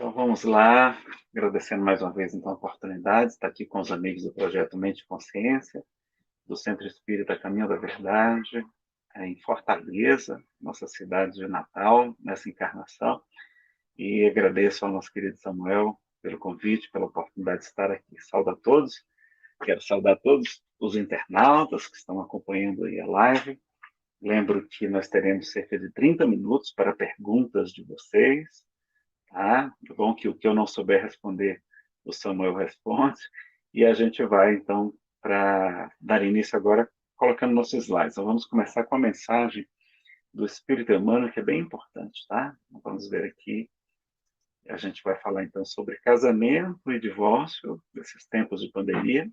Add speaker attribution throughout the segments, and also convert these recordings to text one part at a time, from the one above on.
Speaker 1: Então vamos lá, agradecendo mais uma vez então a oportunidade de estar aqui com os amigos do projeto Mente e Consciência, do Centro Espírita Caminho da Verdade, em Fortaleza, nossa cidade de Natal, nessa encarnação. E agradeço ao nosso querido Samuel pelo convite, pela oportunidade de estar aqui. Saúdo a todos, quero saudar todos os internautas que estão acompanhando aí a live. Lembro que nós teremos cerca de 30 minutos para perguntas de vocês. Tá? É bom que o que eu não souber responder, o Samuel responde. E a gente vai, então, para dar início agora, colocando nossos slides. Então, vamos começar com a mensagem do Espírito Emmanuel, que é bem importante, tá? Então, vamos ver aqui. A gente vai falar, então, sobre casamento e divórcio, desses tempos de pandemia.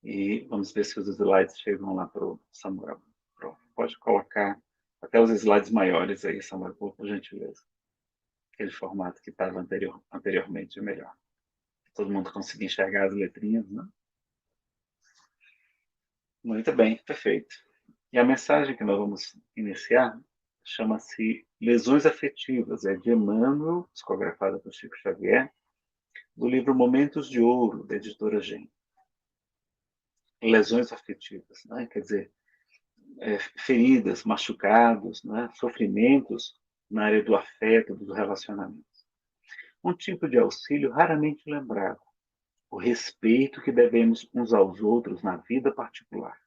Speaker 1: E vamos ver se os slides chegam lá para o Samuel. Pronto. Pode colocar até os slides maiores aí, Samuel, por gentileza. Aquele formato que estava anteriormente é melhor. Todo mundo conseguir enxergar as letrinhas, né? Muito bem, perfeito. E a mensagem que nós vamos iniciar chama-se Lesões Afetivas, é de Emmanuel, psicografada por Chico Xavier, do livro Momentos de Ouro, da editora Gen. Lesões afetivas, né? Quer dizer, feridas, machucados, né? Sofrimentos na área do afeto, do relacionamento. Um tipo de auxílio raramente lembrado, o respeito que devemos uns aos outros na vida particular.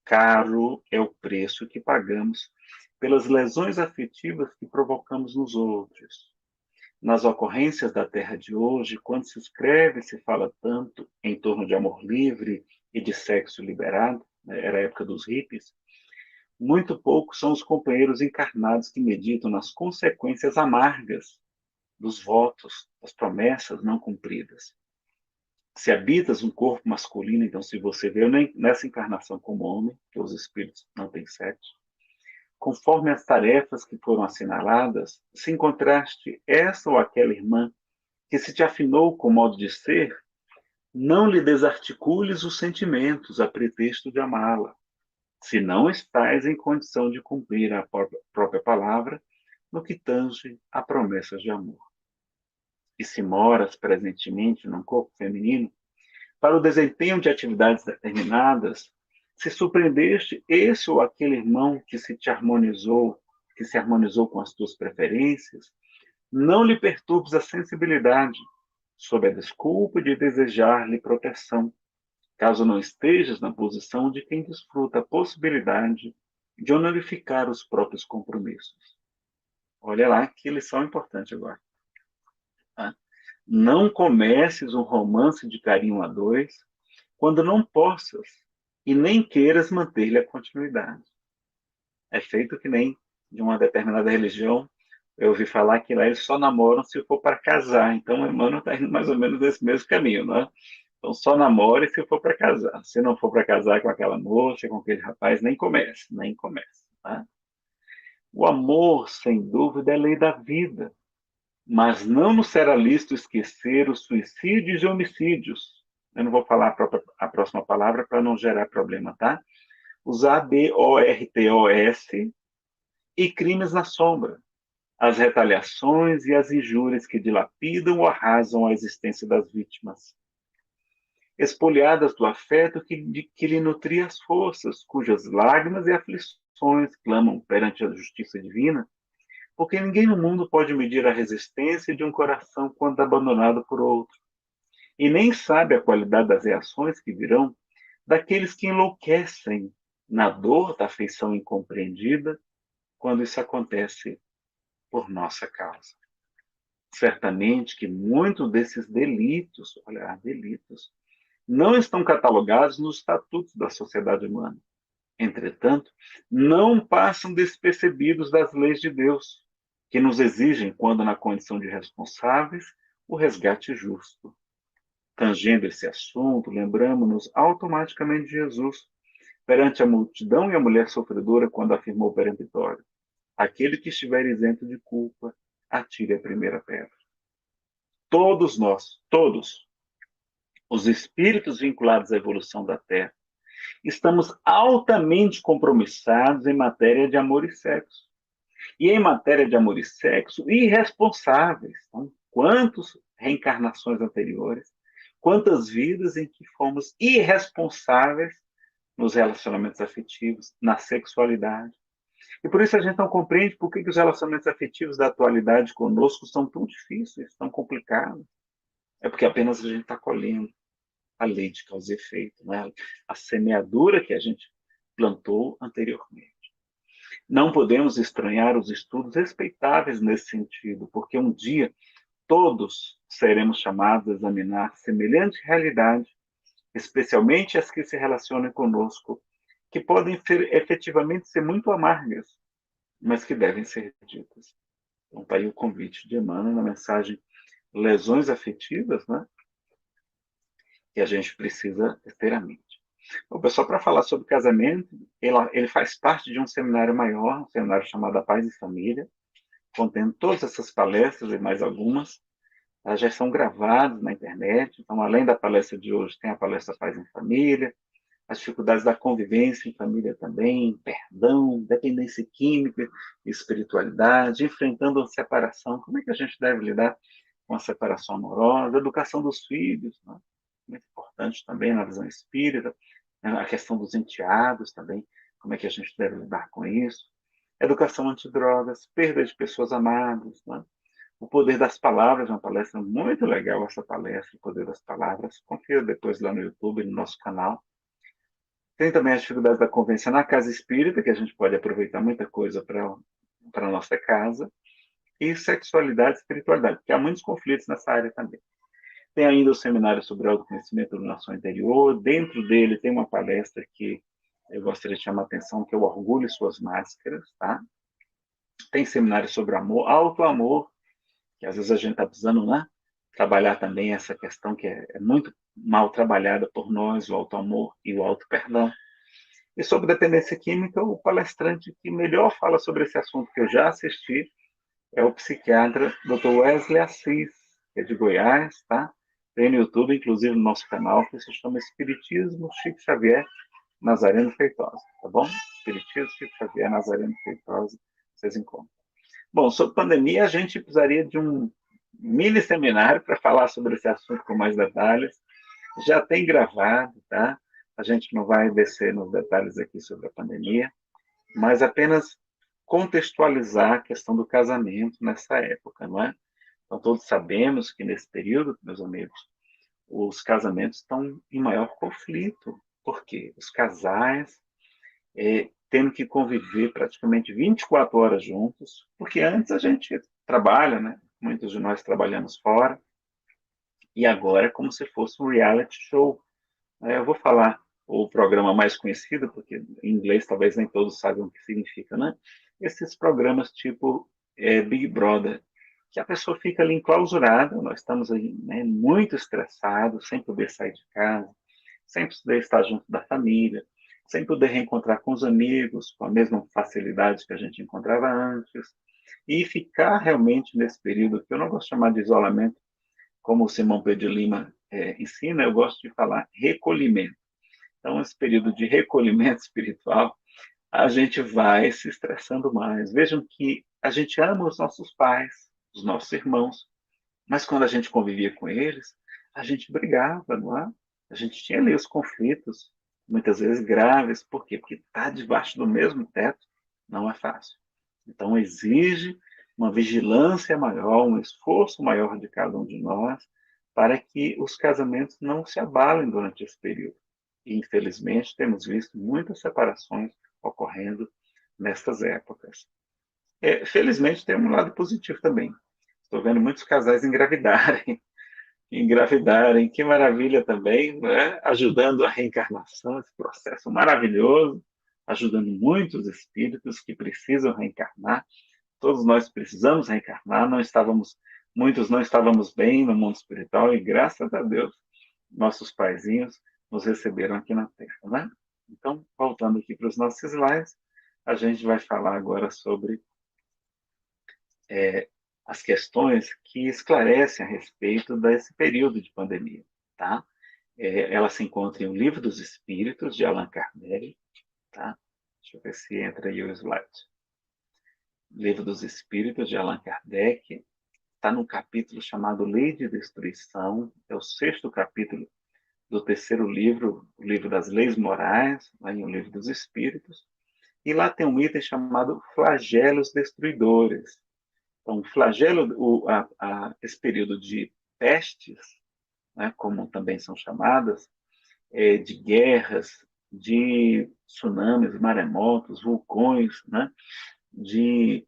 Speaker 1: Caro é o preço que pagamos pelas lesões afetivas que provocamos nos outros. Nas ocorrências da terra de hoje, quando se escreve e se fala tanto em torno de amor livre e de sexo liberado, né, era a época dos hippies, muito poucos são os companheiros encarnados que meditam nas consequências amargas dos votos, das promessas não cumpridas. Se habitas um corpo masculino, então se você veio nessa encarnação como homem, que os espíritos não têm sexo, conforme as tarefas que foram assinaladas, se encontraste essa ou aquela irmã que se te afinou com o modo de ser, não lhe desarticules os sentimentos a pretexto de amá-la, se não estás em condição de cumprir a própria palavra no que tange a promessas de amor. E se moras presentemente num corpo feminino, para o desempenho de atividades determinadas, se surpreendeste esse ou aquele irmão que se harmonizou com as tuas preferências, não lhe perturbes a sensibilidade, sob a desculpa de desejar-lhe proteção, caso não estejas na posição de quem desfruta a possibilidade de honorificar os próprios compromissos. Olha lá que lição importante agora. Tá? Não comeces um romance de carinho a dois, quando não possas e nem queiras manter-lhe a continuidade. É feito que nem de uma determinada religião, eu ouvi falar que lá eles só namoram se for para casar. Então, o Emmanuel está indo mais ou menos nesse mesmo caminho, né? Então, só namore se for para casar. Se não for para casar com aquela moça, com aquele rapaz, nem comece, nem comece. Tá? O amor, sem dúvida, é lei da vida, mas não nos será lícito esquecer os suicídios e homicídios. Eu não vou falar a próxima palavra para não gerar problema, tá? Os abortos e crimes na sombra, as retaliações e as injúrias que dilapidam ou arrasam a existência das vítimas. Espoliadas do afeto que lhe nutria as forças, cujas lágrimas e aflições clamam perante a justiça divina, porque ninguém no mundo pode medir a resistência de um coração quando abandonado por outro, e nem sabe a qualidade das reações que virão daqueles que enlouquecem na dor da afeição incompreendida quando isso acontece por nossa causa. Certamente que muitos desses delitos, olha, delitos, não estão catalogados nos estatutos da sociedade humana. Entretanto, não passam despercebidos das leis de Deus, que nos exigem, quando na condição de responsáveis, o resgate justo. Tangendo esse assunto, lembramos-nos automaticamente de Jesus, perante a multidão e a mulher sofredora, quando afirmou peremptório: aquele que estiver isento de culpa, atire a primeira pedra. Todos nós, todos, os espíritos vinculados à evolução da Terra, estamos altamente compromissados em matéria de amor e sexo. E em matéria de amor e sexo, irresponsáveis. Então, quantas reencarnações anteriores, quantas vidas em que fomos irresponsáveis nos relacionamentos afetivos, na sexualidade. E por isso a gente não compreende por que os relacionamentos afetivos da atualidade conosco são tão difíceis, tão complicados. É porque apenas a gente está colhendo a lei de causa e efeito, né? A semeadura que a gente plantou anteriormente. Não podemos estranhar os estudos respeitáveis nesse sentido, porque um dia todos seremos chamados a examinar semelhante realidade, especialmente as que se relacionam conosco, que podem ser, efetivamente ser muito amargas, mas que devem ser ditas. Então, está aí o convite de Emmanuel na mensagem Lesões Afetivas, né? Que a gente precisa ter a mente. O pessoal, para falar sobre casamento, ele faz parte de um seminário maior, um seminário chamado A Paz e Família, contendo todas essas palestras e mais algumas. Elas já são gravadas na internet. Então, além da palestra de hoje, tem a palestra Paz em Família, as dificuldades da convivência em família também, perdão, dependência química, espiritualidade, enfrentando a separação. Como é que a gente deve lidar com a separação amorosa, a educação dos filhos, né? Muito importante também na visão espírita, né? A questão dos enteados também, como é que a gente deve lidar com isso. Educação antidrogas, perda de pessoas amadas, né? O Poder das Palavras, uma palestra muito legal essa palestra, O Poder das Palavras. Confira depois lá no YouTube, no nosso canal. Tem também as dificuldades da convivência na casa espírita, que a gente pode aproveitar muita coisa para a nossa casa. E sexualidade e espiritualidade, porque há muitos conflitos nessa área também. Tem ainda o seminário sobre autoconhecimento do nosso interior. Dentro dele tem uma palestra que eu gostaria de chamar a atenção, que é o Orgulho e Suas Máscaras. Tá? Tem seminário sobre amor, auto-amor, que às vezes a gente está precisando, né, trabalhar também essa questão que é muito mal trabalhada por nós, o auto-amor e o auto-perdão. E sobre dependência química, o palestrante que melhor fala sobre esse assunto que eu já assisti é o psiquiatra Dr. Wesley Assis, que é de Goiás, tá? Tem no YouTube, inclusive no nosso canal, que se chama Espiritismo Chico Xavier Nazareno Feitosa, tá bom? Espiritismo Chico Xavier Nazareno Feitosa, vocês encontram. Bom, sobre pandemia, a gente precisaria de um mini seminário para falar sobre esse assunto com mais detalhes. Já tem gravado, tá? A gente não vai descer nos detalhes aqui sobre a pandemia, mas apenas contextualizar a questão do casamento nessa época, não é? Então, todos sabemos que nesse período, meus amigos, os casamentos estão em maior conflito. Por quê? Os casais tendo que conviver praticamente 24 horas juntos, porque antes a gente trabalha, né? Muitos de nós trabalhamos fora, e agora é como se fosse um reality show. Eu vou falar o programa mais conhecido, porque em inglês talvez nem todos saibam o que significa, né? Esses programas tipo Big Brother, que a pessoa fica ali enclausurada, nós estamos aí, né, muito estressados, sem poder sair de casa, sem poder estar junto da família, sem poder reencontrar com os amigos, com a mesma facilidade que a gente encontrava antes, e ficar realmente nesse período, que eu não gosto de chamar de isolamento, como o Simão Pedro de Lima ensina, eu gosto de falar recolhimento. Então, esse período de recolhimento espiritual, a gente vai se estressando mais. Vejam que a gente ama os nossos pais, os nossos irmãos, mas quando a gente convivia com eles, a gente brigava, não é? A gente tinha ali os conflitos, muitas vezes graves. Por quê? Porque estar debaixo do mesmo teto não é fácil. Então, exige uma vigilância maior, um esforço maior de cada um de nós, para que os casamentos não se abalem durante esse período. E, infelizmente, temos visto muitas separações ocorrendo nestas épocas. Felizmente, tem um lado positivo também. Estou vendo muitos casais engravidarem, engravidarem, que maravilha também, né? Ajudando a reencarnação, esse processo maravilhoso, ajudando muitos espíritos que precisam reencarnar. Todos nós precisamos reencarnar, muitos não estávamos bem no mundo espiritual e graças a Deus, nossos paizinhos nos receberam aqui na Terra, né? Então, voltando aqui para os nossos slides, a gente vai falar agora sobre as questões que esclarecem a respeito desse período de pandemia, tá? Ela se encontra em O Livro dos Espíritos, de Allan Kardec, tá? Deixa eu ver se entra aí o slide. Livro dos Espíritos, de Allan Kardec. Está num capítulo chamado Lei de Destruição, é o 6º capítulo do 3º livro, o livro das Leis Morais, lá em O Livro dos Espíritos. E lá tem um item chamado flagelos destruidores. Então, flagelo, esse período de pestes, né, como também são chamadas, de guerras, de tsunamis, maremotos, vulcões, né, de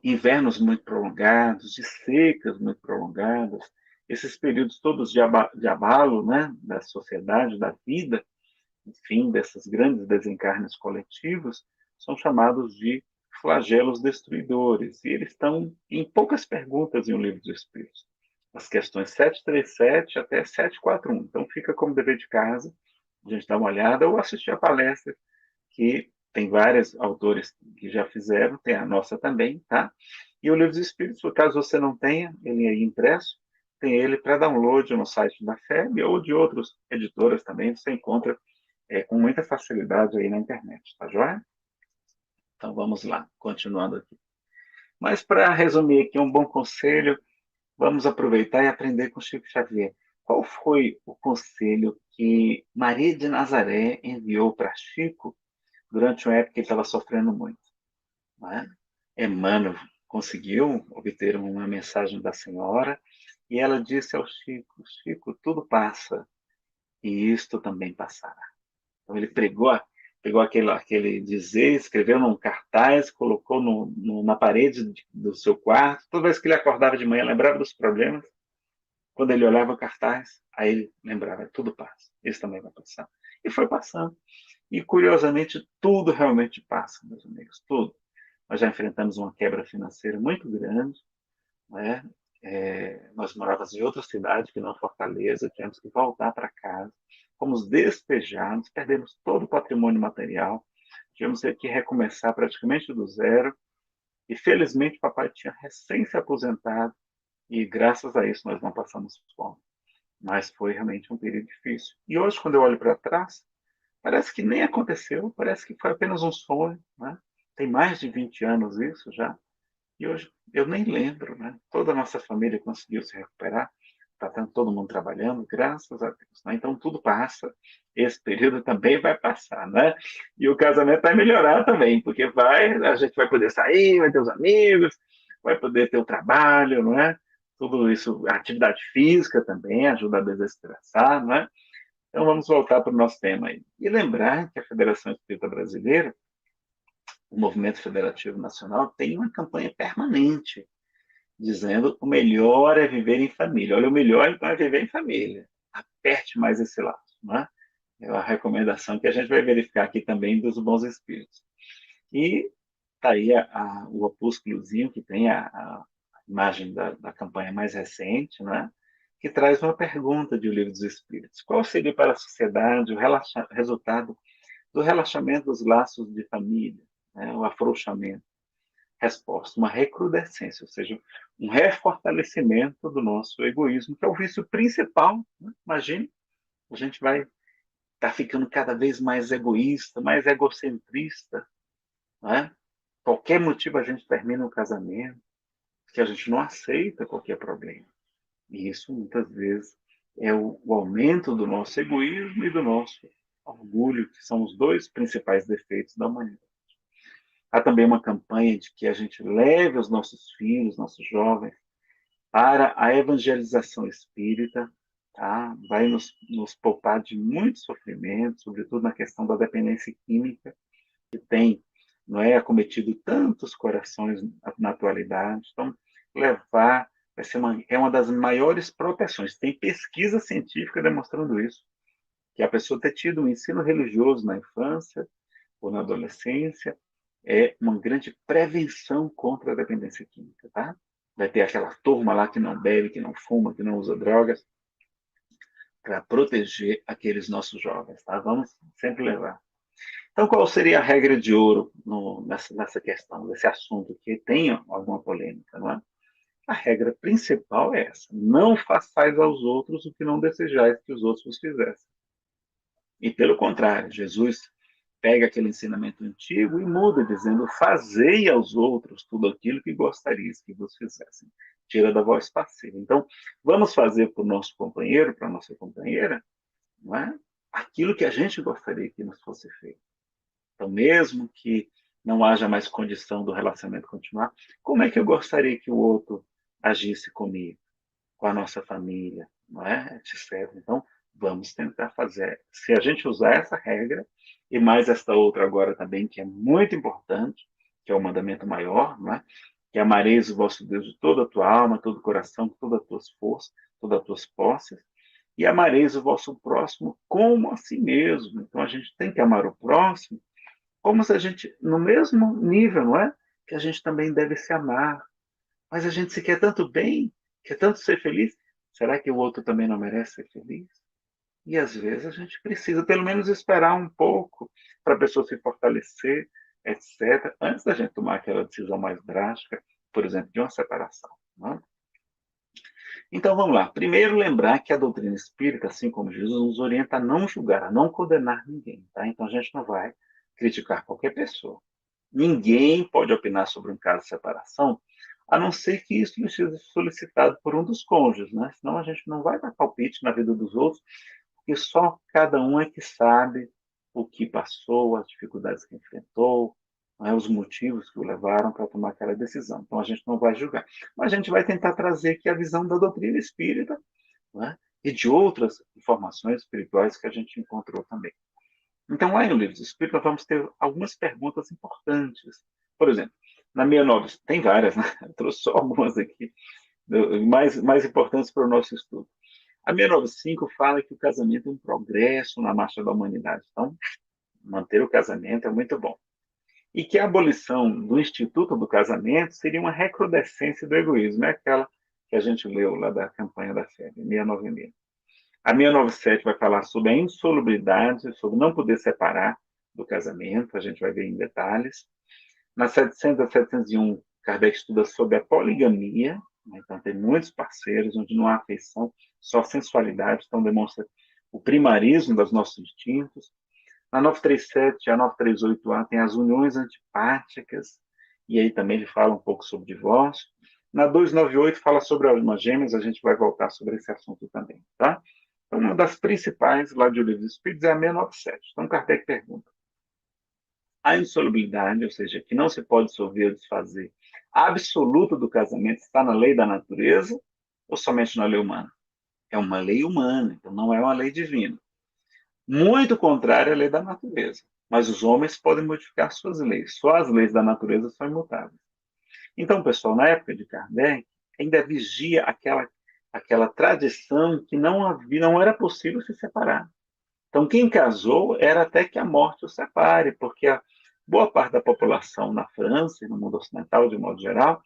Speaker 1: invernos muito prolongados, de secas muito prolongadas, esses períodos todos de abalo, né, da sociedade, da vida, enfim, desses grandes desencarnes coletivos, são chamados de flagelos destruidores. E eles estão em poucas perguntas em O Livro dos Espíritos. As questões 737 até 741. Então, fica como dever de casa, a gente dar uma olhada ou assistir a palestra, que tem vários autores que já fizeram, tem a nossa também, tá? E o Livro dos Espíritos, caso você não tenha ele aí impresso, tem ele para download no site da FEB ou de outras editoras também, você encontra com muita facilidade aí na internet, tá joia? Então vamos lá, continuando aqui. Mas para resumir aqui um bom conselho, vamos aproveitar e aprender com Chico Xavier. Qual foi o conselho que Maria de Nazaré enviou para Chico durante uma época que ele estava sofrendo muito? Não é? Emmanuel conseguiu obter uma mensagem da senhora e ela disse ao Chico: Chico, tudo passa e isto também passará. Então ele pegou aquele dizer, escreveu num cartaz, colocou na parede do seu quarto. Toda vez que ele acordava de manhã, lembrava dos problemas. Quando ele olhava o cartaz, aí ele lembrava, tudo passa, isso também vai passar. E foi passando. E, curiosamente, tudo realmente passa, meus amigos, tudo. Nós já enfrentamos uma quebra financeira muito grande, né? Nós morávamos em outra cidade que não Fortaleza, tivemos que voltar para casa, fomos despejados, perdemos todo o patrimônio material, tivemos que recomeçar praticamente do zero, e felizmente papai tinha recém se aposentado, e graças a isso nós não passamos fome. Mas foi realmente um período difícil. E hoje, quando eu olho para trás, parece que nem aconteceu, parece que foi apenas um sonho, né? Tem mais de 20 anos isso já. E hoje eu nem lembro, né? Toda a nossa família conseguiu se recuperar, está todo mundo trabalhando, graças a Deus. Né? Então tudo passa, esse período também vai passar, né? E o casamento vai melhorar também, porque a gente vai poder sair, vai ter os amigos, vai poder ter o trabalho, não é? Tudo isso, a atividade física também ajuda a desestressar, não é? Então vamos voltar para o nosso tema aí. E lembrar que a Federação Espírita Brasileira, o Movimento Federativo Nacional, tem uma campanha permanente dizendo o melhor é viver em família. Olha, o melhor então é viver em família. Aperte mais esse laço, né? É a recomendação que a gente vai verificar aqui também dos bons espíritos. E está aí o opúsculozinho que tem a imagem da campanha mais recente, né? Que traz uma pergunta de O Livro dos Espíritos. Qual seria para a sociedade o resultado do relaxamento dos laços de família, né? O afrouxamento? Resposta: uma recrudescência, ou seja, um refortalecimento do nosso egoísmo, que é o vício principal. Né? Imagine, a gente vai estar ficando cada vez mais egoísta, mais egocentrista. Né? Qualquer motivo a gente termina o casamento, porque a gente não aceita qualquer problema. E isso, muitas vezes, é o aumento do nosso egoísmo e do nosso orgulho, que são os dois principais defeitos da humanidade. Há também uma campanha de que a gente leve os nossos filhos, nossos jovens, para a evangelização espírita, tá? Vai nos poupar de muito sofrimento, sobretudo na questão da dependência química, que tem, não é, acometido tantos corações na atualidade. Então, levar vai ser é uma das maiores proteções. Tem pesquisa científica demonstrando isso, que a pessoa ter tido um ensino religioso na infância ou na adolescência é uma grande prevenção contra a dependência química, tá? Vai ter aquela turma lá que não bebe, que não fuma, que não usa drogas, para proteger aqueles nossos jovens, tá? Vamos sempre levar. Então, qual seria a regra de ouro nessa questão, desse assunto que tem alguma polêmica, não é? A regra principal é essa: não façais aos outros o que não desejais que os outros vos fizessem. E pelo contrário, Jesus pega aquele ensinamento antigo e muda, dizendo: fazei aos outros tudo aquilo que gostarias que vos fizessem. Tira da voz passiva. Então, vamos fazer para o nosso companheiro, para a nossa companheira, não é? Aquilo que a gente gostaria que nos fosse feito. Então, mesmo que não haja mais condição do relacionamento continuar, como é que eu gostaria que o outro agisse comigo, com a nossa família, não é? Etc. Então, vamos tentar fazer. Se a gente usar essa regra, e mais esta outra agora também, que é muito importante, que é o mandamento maior, não é? Que amareis o vosso Deus de toda a tua alma, todo o coração, todas as tuas forças, todas as tuas posses, e amareis o vosso próximo como a si mesmo. Então, a gente tem que amar o próximo como se a gente, no mesmo nível, não é? Que a gente também deve se amar. Mas a gente se quer tanto bem, quer tanto ser feliz. Será que o outro também não merece ser feliz? E às vezes a gente precisa pelo menos esperar um pouco para a pessoa se fortalecer, etc., antes da gente tomar aquela decisão mais drástica, por exemplo, de uma separação. Não é? Então vamos lá. Primeiro, lembrar que a doutrina espírita, assim como Jesus, nos orienta a não julgar, a não condenar ninguém. Tá? Então a gente não vai criticar qualquer pessoa. Ninguém pode opinar sobre um caso de separação, a não ser que isso lhe seja solicitado por um dos cônjuges, né? Senão a gente não vai dar palpite na vida dos outros, porque só cada um é que sabe o que passou, as dificuldades que enfrentou, né, os motivos que o levaram para tomar aquela decisão. Então a gente não vai julgar. Mas a gente vai tentar trazer aqui a visão da doutrina espírita, né, e de outras informações espirituais que a gente encontrou também. Então, lá no Livro do Espírito, nós vamos ter algumas perguntas importantes. Por exemplo, na 69, tem várias, né? Eu trouxe só algumas aqui, mais importantes para o nosso estudo. A 695 fala que o casamento é um progresso na marcha da humanidade. Então, manter o casamento é muito bom. E que a abolição do instituto do casamento seria uma recrudescência do egoísmo. É aquela que a gente leu lá da campanha da FEB, 696. A 697 vai falar sobre a insolubilidade, sobre não poder separar do casamento, a gente vai ver em detalhes. Na 700 a 701, Kardec estuda sobre a poligamia, né? Então tem muitos parceiros, onde não há afeição, só sensualidade, então demonstra o primarismo dos nossos instintos. Na 937 a 938A tem as uniões antipáticas, e aí também ele fala um pouco sobre divórcio. Na 298 fala sobre almas gêmeas, a gente vai voltar sobre esse assunto também, tá? Então, uma das principais lá de O Livro dos Espíritos é a 697. Então, Kardec pergunta: a insolubilidade, ou seja, que não se pode dissolver ou desfazer, absoluta do casamento está na lei da natureza ou somente na lei humana? É uma lei humana, então não é uma lei divina. Muito contrária à lei da natureza. Mas os homens podem modificar suas leis. Só as leis da natureza são imutáveis. Então, pessoal, na época de Kardec, ainda vigia aquela tradição que não era possível se separar. Então, quem casou era até que a morte o separe, porque a boa parte da população na França e no mundo ocidental, de modo geral,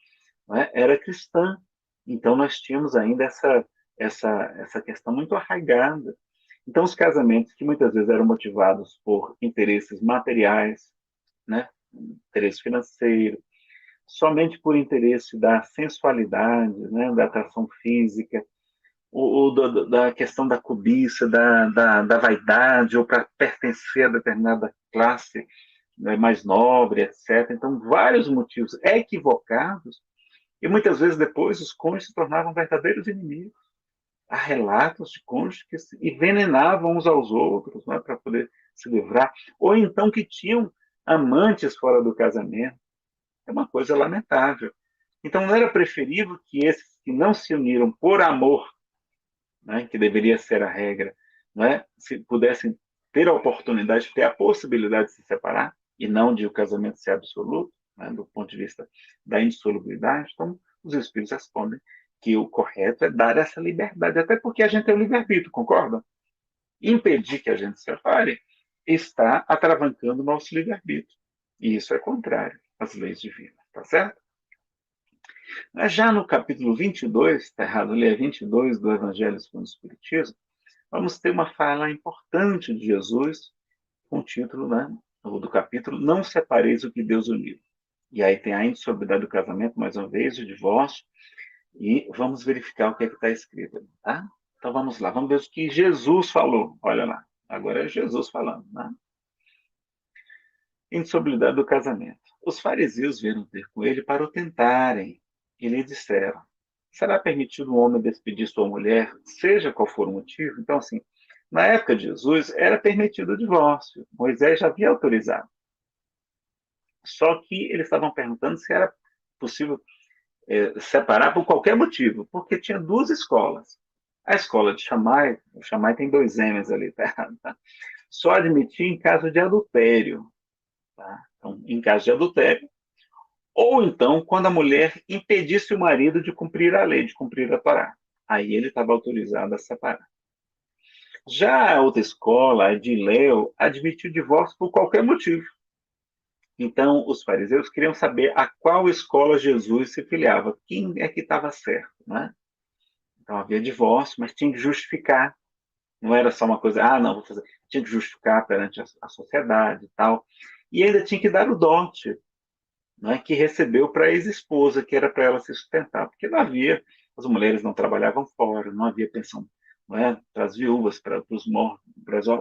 Speaker 1: né, era cristã. Então, nós tínhamos ainda essa questão muito arraigada. Então, os casamentos que muitas vezes eram motivados por interesses materiais, né, interesse financeiro, somente por interesse da sensualidade, né, da atração física, da questão da cobiça, da vaidade, ou para pertencer a determinada classe, né, mais nobre, etc. Então, vários motivos equivocados, e muitas vezes depois os cônjuges se tornavam verdadeiros inimigos. Há relatos de cônjuges que se envenenavam uns aos outros, né, para poder se livrar, ou então que tinham amantes fora do casamento. É uma coisa lamentável. Então, não era preferível que esses que não se uniram por amor, né, que deveria ser a regra, né, se pudessem ter a oportunidade, ter a possibilidade de se separar, e não de o casamento ser absoluto, né, do ponto de vista da insolubilidade? Então, os espíritos respondem que o correto é dar essa liberdade, até porque a gente tem o livre-arbítrio, concorda? Impedir que a gente se separe está atravancando o nosso livre-arbítrio. E isso é contrário às leis divinas, tá certo? Já no capítulo 22, está errado, ali é 22 do Evangelho segundo o Espiritismo, vamos ter uma fala importante de Jesus com o título, né, do capítulo: Não separeis o que Deus uniu. E aí tem a insolubilidade do casamento, mais uma vez, o divórcio, e vamos verificar o que é que está escrito, tá? Então vamos lá, vamos ver o que Jesus falou. Olha lá, agora é Jesus falando, né? Insolubilidade do casamento. Os fariseus vieram ter com ele para o tentarem e lhe disseram: será permitido um homem despedir sua mulher, seja qual for o motivo? Então, assim, na época de Jesus, era permitido o divórcio. Moisés já havia autorizado. Só que eles estavam perguntando se era possível separar por qualquer motivo, porque tinha duas escolas. A escola de Shammai, o Shammai tem dois M's ali, tá? Só admitia em caso de adultério. Tá? Então, em caso de adultério, ou então quando a mulher impedisse o marido de cumprir a lei, de cumprir a Torá. Aí ele estava autorizado a separar. Já a outra escola, a de Leo, admitiu o divórcio por qualquer motivo. Então, os fariseus queriam saber a qual escola Jesus se filiava, quem é que estava certo. Né? Então, havia divórcio, mas tinha que justificar. Não era só uma coisa, não, vou fazer. Tinha que justificar perante a sociedade e tal. E ainda tinha que dar o dote, né, que recebeu para a ex-esposa, que era para ela se sustentar, porque não havia, as mulheres não trabalhavam fora, não havia pensão, não é, para as viúvas, para os mortos,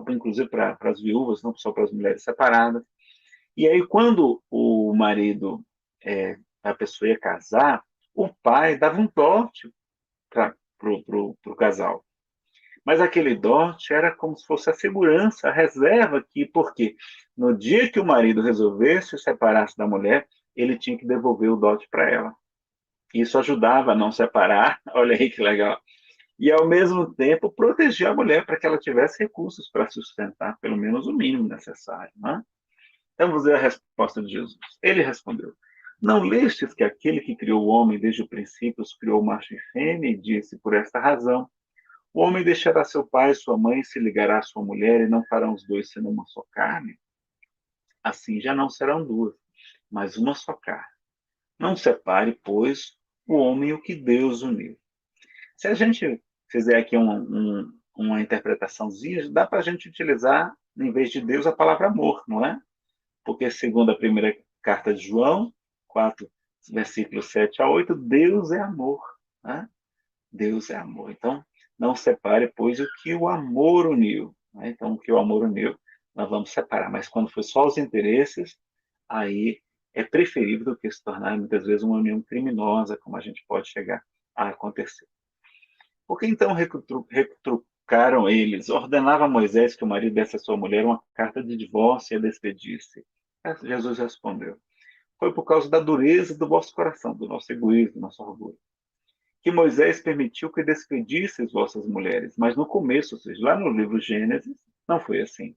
Speaker 1: inclusive para as viúvas, não só para as mulheres separadas. E aí, quando o marido, a pessoa ia casar, o pai dava um dote para o casal. Mas aquele dote era como se fosse a segurança, a reserva que, porque no dia que o marido resolvesse se separar-se da mulher, ele tinha que devolver o dote para ela. Isso ajudava a não separar, olha aí que legal. E, ao mesmo tempo, proteger a mulher para que ela tivesse recursos para sustentar pelo menos o mínimo necessário. Né? Então, vamos ver a resposta de Jesus. Ele respondeu: não lestes que aquele que criou o homem desde o princípio os criou macho e fêmea e disse, por esta razão, o homem deixará seu pai e sua mãe, se ligará à sua mulher, e não farão os dois sendo uma só carne? Assim já não serão duas, mas uma só carne. Não separe, pois, o homem o que Deus uniu. Se a gente fizer aqui uma interpretaçãozinha, dá para a gente utilizar, em vez de Deus, a palavra amor, não é? Porque, segundo a primeira carta de João, 4, versículos 7 a 8, Deus é amor. Né? Deus é amor. Então, não separe, pois, o que o amor uniu. Né? Então, o que o amor uniu, nós vamos separar. Mas quando for só os interesses, aí é preferível do que se tornar, muitas vezes, uma união criminosa, como a gente pode chegar a acontecer. Por que então retrucaram eles? Ordenava Moisés que o marido desse a sua mulher uma carta de divórcio e a despedir-se. Jesus respondeu: foi por causa da dureza do vosso coração, do nosso egoísmo, do nosso orgulho, que Moisés permitiu que despedisseis vossas mulheres. Mas no começo, ou seja, lá no livro Gênesis, não foi assim.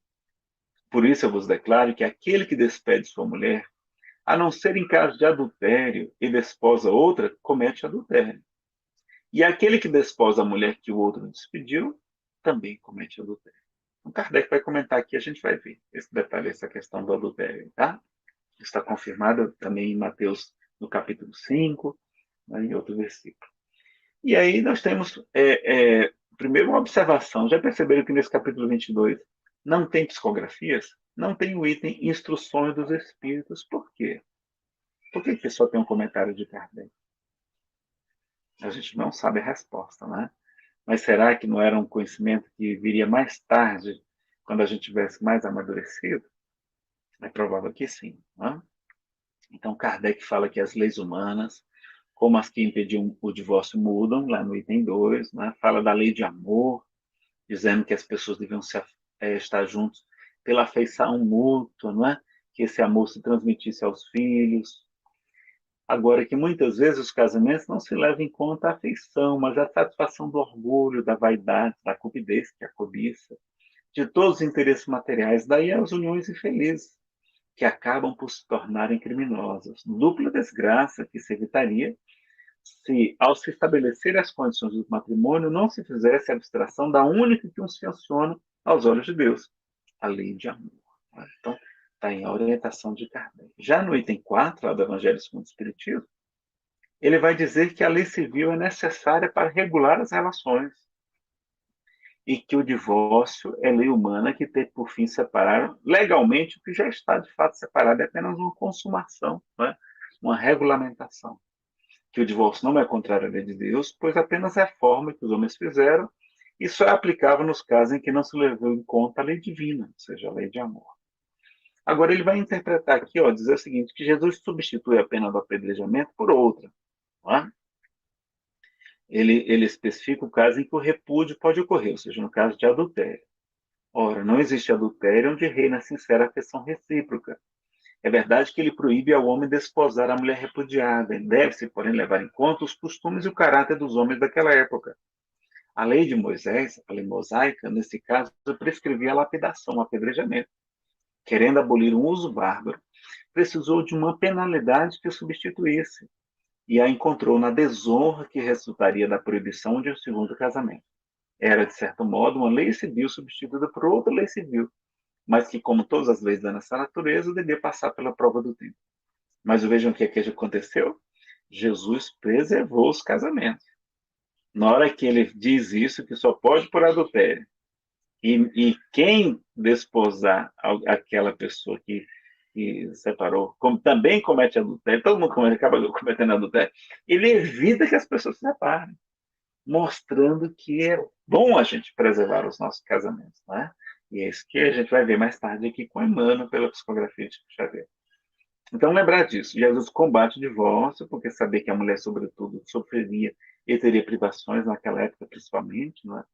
Speaker 1: Por isso eu vos declaro que aquele que despede sua mulher, a não ser em caso de adultério e desposa outra, comete adultério. E aquele que desposa a mulher que o outro despediu, também comete adultério. O Kardec vai comentar aqui, a gente vai ver esse detalhe, essa questão do adultério, tá? Está confirmado também em Mateus, no capítulo 5, né, em outro versículo. E aí nós temos, primeiro, uma observação. Já perceberam que nesse capítulo 22 não tem psicografias? Não tem o item Instruções dos Espíritos. Por quê? Por que só tem um comentário de Kardec? A gente não sabe a resposta, né? Mas será que não era um conhecimento que viria mais tarde, quando a gente tivesse mais amadurecido? É provável que sim. Né? Então, Kardec fala que as leis humanas, como as que impediam o divórcio, mudam, lá no item 2, né? Fala da lei de amor, dizendo que as pessoas deviam estar juntos pela afeição mútua, não é? Que esse amor se transmitisse aos filhos. Agora, que muitas vezes os casamentos não se levam em conta a afeição, mas a satisfação do orgulho, da vaidade, da cupidez, que é a cobiça, de todos os interesses materiais, daí as uniões infelizes, que acabam por se tornarem criminosas. Dupla desgraça que se evitaria se, ao se estabelecer as condições do matrimônio, não se fizesse a abstração da única que os funciona aos olhos de Deus, a lei de amor. Então, está em orientação de Kardec. Já no item 4, lá do Evangelho segundo o Espiritismo, ele vai dizer que a lei civil é necessária para regular as relações e que o divórcio é lei humana que tem por fim separar legalmente o que já está de fato separado, é apenas uma consumação, né? Uma regulamentação. Que o divórcio não é contrário à lei de Deus, pois apenas é a forma que os homens fizeram e só é aplicável nos casos em que não se levou em conta a lei divina, ou seja, a lei de amor. Agora ele vai interpretar aqui, ó, dizer o seguinte, que Jesus substitui a pena do apedrejamento por outra. Não é? Ele especifica o caso em que o repúdio pode ocorrer, ou seja, no caso de adultério. Ora, não existe adultério onde reina a sincera afeição recíproca. É verdade que ele proíbe ao homem desposar a mulher repudiada. Deve-se, porém, levar em conta os costumes e o caráter dos homens daquela época. A lei de Moisés, a lei mosaica, nesse caso, prescrevia a lapidação, o apedrejamento. Querendo abolir um uso bárbaro, precisou de uma penalidade que o substituísse, e a encontrou na desonra que resultaria da proibição de um segundo casamento. Era, de certo modo, uma lei civil substituída por outra lei civil, mas que, como todas as leis da nossa natureza, devia passar pela prova do tempo. Mas vejam o que aconteceu. Jesus preservou os casamentos. Na hora que ele diz isso, que só pode por adultério, e quem desposar aquela pessoa que separou, como também comete adultério, todo mundo acaba cometendo adultério, ele evita que as pessoas se separem, mostrando que é bom a gente preservar os nossos casamentos, né? E é isso que a gente vai ver mais tarde aqui com Emmanuel pela psicografia de Xavier. Então, lembrar disso. Jesus combate o divórcio, porque sabia que a mulher, sobretudo, sofreria e teria privações naquela época, principalmente. Não é?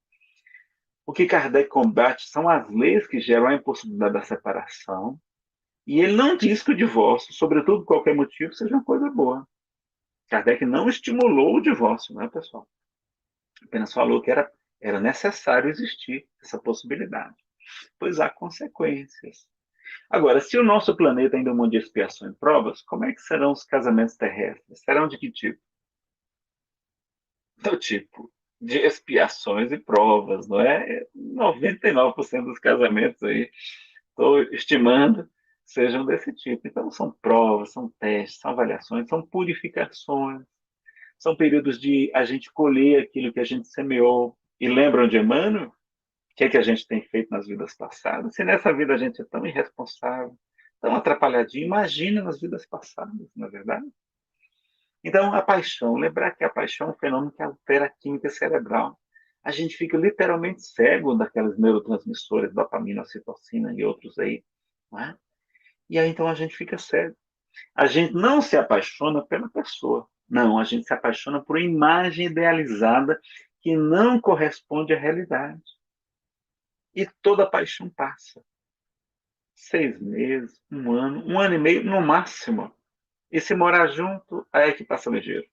Speaker 1: O que Kardec combate são as leis que geram a impossibilidade da separação. E ele não diz que o divórcio, sobretudo por qualquer motivo, seja uma coisa boa. Kardec não estimulou o divórcio, não é, pessoal? Apenas falou que era necessário existir essa possibilidade, pois há consequências. Agora, se o nosso planeta ainda é um mundo de expiação e provas, como é que serão os casamentos terrestres? Serão de que tipo? Do tipo de expiações e provas, não é? 99% dos casamentos aí, estou estimando, sejam desse tipo. Então, são provas, são testes, são avaliações, são purificações, são períodos de a gente colher aquilo que a gente semeou. E lembram de Emmanuel? O que é que a gente tem feito nas vidas passadas? Se nessa vida a gente é tão irresponsável, tão atrapalhadinho, imagina nas vidas passadas, não é verdade? Então, a paixão, lembrar que a paixão é um fenômeno que altera a química cerebral. A gente fica literalmente cego daquelas neurotransmissores, dopamina, ocitocina e outros aí. Não é? E aí, então, a gente fica cego. A gente não se apaixona pela pessoa. Não, a gente se apaixona por uma imagem idealizada que não corresponde à realidade. E toda paixão passa. 6 meses, um ano e meio, no máximo. E se morar junto, aí é que passa ligeiro.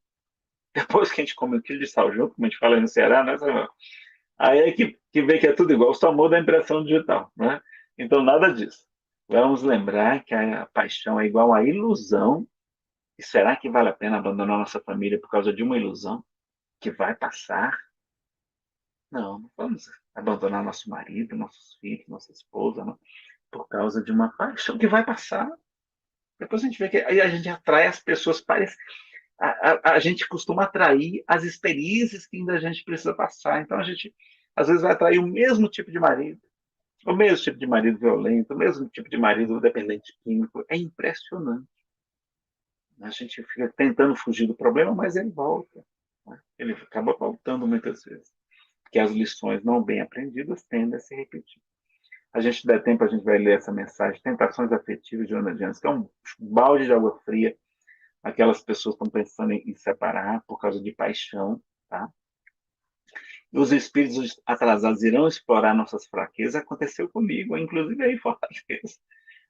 Speaker 1: Depois que a gente come um quilo de sal junto, como a gente fala aí no Ceará, né, Samuel? Aí é que vê que é tudo igual, só muda a impressão digital, né? Então, nada disso. Vamos lembrar que a paixão é igual à ilusão. E será que vale a pena abandonar nossa família por causa de uma ilusão que vai passar? Não, não vamos abandonar nosso marido, nossos filhos, nossa esposa, não, por causa de uma paixão que vai passar. Depois a gente vê que aí a gente atrai as pessoas parecidas. A gente costuma atrair as experiências que ainda a gente precisa passar. Então a gente, às vezes, vai atrair o mesmo tipo de marido, o mesmo tipo de marido violento, o mesmo tipo de marido dependente químico. É impressionante. A gente fica tentando fugir do problema, mas ele volta. Né? Ele acaba voltando muitas vezes. Porque as lições não bem aprendidas tendem a se repetir. A gente der tempo, a gente vai ler essa mensagem, Tentações Afetivas de Ana Janes, que é um balde de água fria. Aquelas pessoas estão pensando em separar por causa de paixão, tá? E os espíritos atrasados irão explorar nossas fraquezas. Aconteceu comigo, inclusive aí em Fortaleza.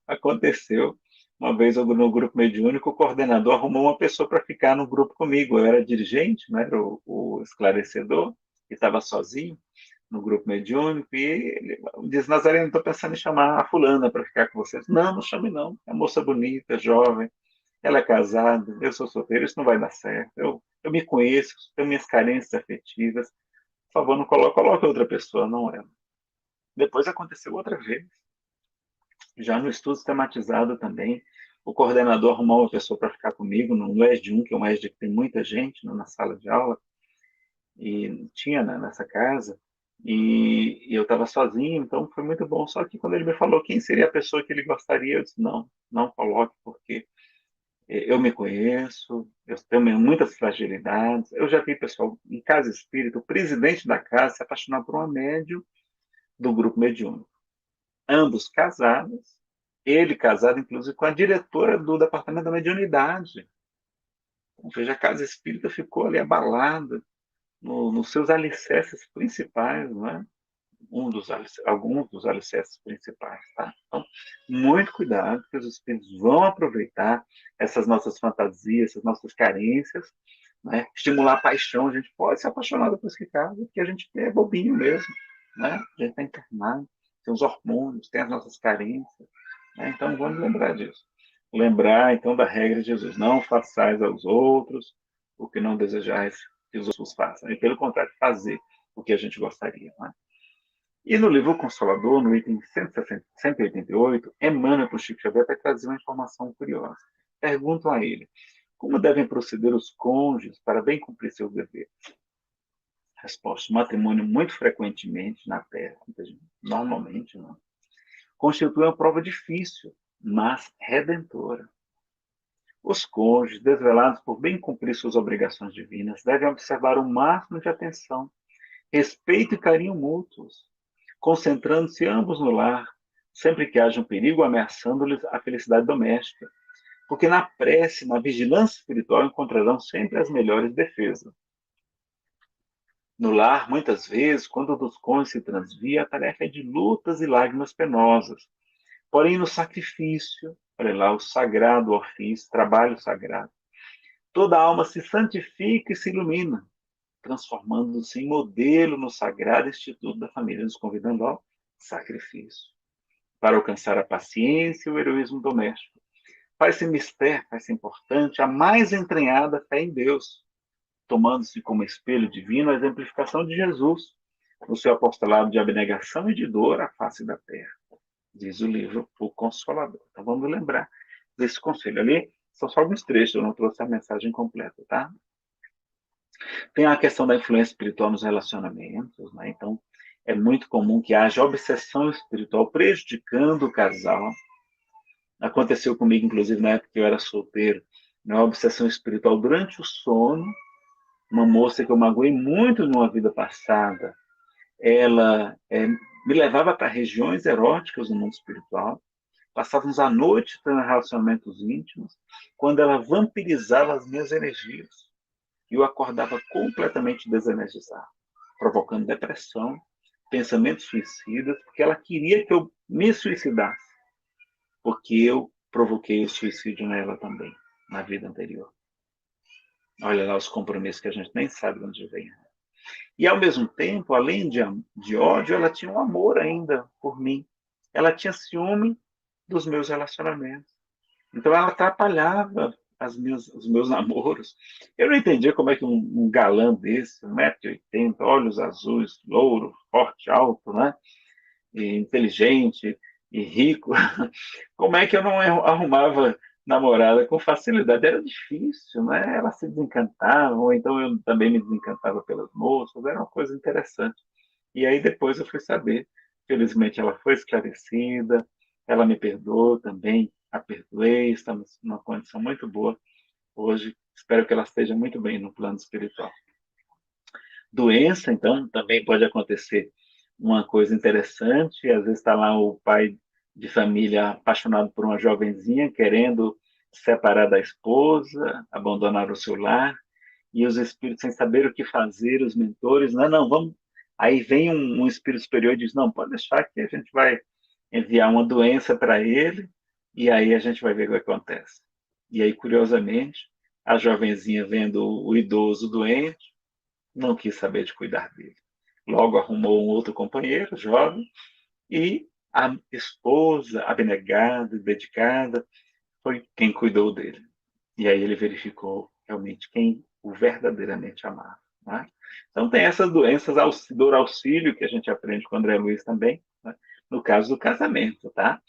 Speaker 1: Aconteceu. Uma vez no grupo mediúnico, o coordenador arrumou uma pessoa para ficar no grupo comigo. Eu era dirigente, não era o esclarecedor, e estava sozinho no grupo mediúnico, e ele diz, Nazareno, estou pensando em chamar a fulana para ficar com vocês. Não, não chame não, é moça bonita, jovem, ela é casada, eu sou solteiro, isso não vai dar certo. Eu me conheço, tenho minhas carências afetivas, por favor, não coloque outra pessoa, não ela. Depois aconteceu outra vez, já no estudo sistematizado também, o coordenador arrumou uma pessoa para ficar comigo no ESD 1, que é um ESD que tem muita gente na sala de aula, e tinha nessa casa, e eu estava sozinho, então foi muito bom. Só que quando ele me falou quem seria a pessoa que ele gostaria, eu disse, não, não coloque, porque eu me conheço, eu tenho muitas fragilidades. Eu já vi, pessoal, em casa espírita, o presidente da casa se apaixonar por uma médium do grupo mediúnico. Ambos casados, Ele casado, inclusive, com a diretora do Departamento da Mediunidade. Ou seja, a casa espírita ficou ali abalada nos seus alicerces principais, não é? Alguns dos alicerces principais. Tá? Então, muito cuidado, que os espíritos vão aproveitar essas nossas fantasias, essas nossas carências, né? Estimular a paixão. A gente pode se apaixonar depois que casa, porque a gente é bobinho mesmo. Né? A gente está encarnado, tem os hormônios, tem as nossas carências. Né? Então, vamos lembrar disso. Lembrar, então, da regra de Jesus. Não façais aos outros o que não desejais que os outros façam. E, pelo contrário, fazer o que a gente gostaria. Né? E no livro Consolador, no item 188, Emmanuel para o Chico Xavier vai trazer uma informação curiosa. Perguntam a ele, como devem proceder os cônjuges para bem cumprir seus deveres? Resposta, o matrimônio muito frequentemente na Terra, normalmente, não, constitui uma prova difícil, mas redentora. Os cônjuges, desvelados por bem cumprir suas obrigações divinas, devem observar o máximo de atenção, respeito e carinho mútuos, concentrando-se ambos no lar, sempre que haja um perigo ameaçando-lhes a felicidade doméstica, porque na prece, na vigilância espiritual, encontrarão sempre as melhores defesas. No lar, muitas vezes, quando dos cônjuges se transvia, a tarefa é de lutas e lágrimas penosas. Porém, no sacrifício, olha lá, o sagrado ofício, trabalho sagrado, toda alma se santifica e se ilumina, transformando-se em modelo no sagrado instituto da família, nos convidando ao sacrifício, para alcançar a paciência e o heroísmo doméstico. Faz-se mistério, faz-se importante a mais entranhada fé em Deus, tomando-se como espelho divino a exemplificação de Jesus, no seu apostolado de abnegação e de dor à face da terra, diz o livro O Consolador. Então vamos lembrar desse conselho ali. São só alguns trechos, eu não trouxe a mensagem completa, tá? Tem a questão da influência espiritual nos relacionamentos, né? Então é muito comum que haja obsessão espiritual prejudicando o casal. Aconteceu comigo, inclusive, na época que eu era solteiro, uma obsessão espiritual durante o sono. Uma moça que eu magoei muito numa vida passada, ela me levava para regiões eróticas no mundo espiritual, passávamos a noite tendo relacionamentos íntimos, quando ela vampirizava as minhas energias. E eu acordava completamente desenergizado, provocando depressão, pensamentos suicidas, porque ela queria que eu me suicidasse, porque eu provoquei o suicídio nela também, na vida anterior. Olha lá os compromissos que a gente nem sabe de onde vem. E, ao mesmo tempo, além de ódio, ela tinha um amor ainda por mim. Ela tinha ciúme dos meus relacionamentos. Então, ela atrapalhava os meus namoros. Eu não entendia como é que um galã desse, 1,80 m, olhos azuis, louro, forte, alto, né? E inteligente e rico, como é que eu não arrumava namorada com facilidade? Era difícil, né? Elas se desencantavam, ou então eu também me desencantava pelas moças, era uma coisa interessante. E aí depois eu fui saber, felizmente ela foi esclarecida, ela me perdoou também, a perdoei, estamos numa condição muito boa hoje, espero que ela esteja muito bem no plano espiritual. Doença, então, também pode acontecer uma coisa interessante, às vezes está lá o pai de família apaixonado por uma jovenzinha, querendo separar da esposa, abandonar o seu lar, e os espíritos sem saber o que fazer, os mentores, não, não, vamos. Aí vem um espírito superior e diz, não, pode deixar que a gente vai enviar uma doença para ele, e aí a gente vai ver o que acontece. E aí, curiosamente, a jovenzinha vendo o idoso doente, não quis saber de cuidar dele. Logo arrumou um outro companheiro, jovem, e a esposa, abnegada, dedicada, foi quem cuidou dele. E aí ele verificou realmente quem o verdadeiramente amava. Né? Então tem essas doenças, dor auxílio, que a gente aprende com o André Luiz também, né? No caso do casamento, tá?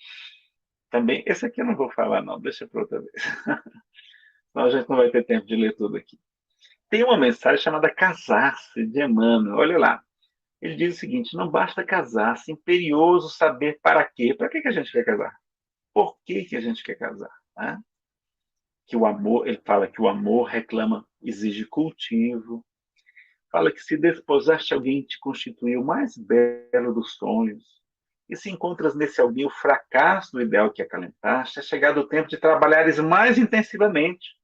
Speaker 1: Também, esse aqui eu não vou falar não, deixa para outra vez. Senão a gente não vai ter tempo de ler tudo aqui. Tem uma mensagem chamada Casar-se, de Emmanuel, olha lá. Ele diz o seguinte, não basta casar-se, imperioso saber para quê. Para que a gente quer casar? Por que a gente quer casar? Né? Que o amor, ele fala que o amor reclama, exige cultivo. Fala que se desposaste alguém te constituir o mais belo dos sonhos. E se encontras nesse alguém o fracasso do ideal que acalentaste, é chegado o tempo de trabalhares mais intensivamente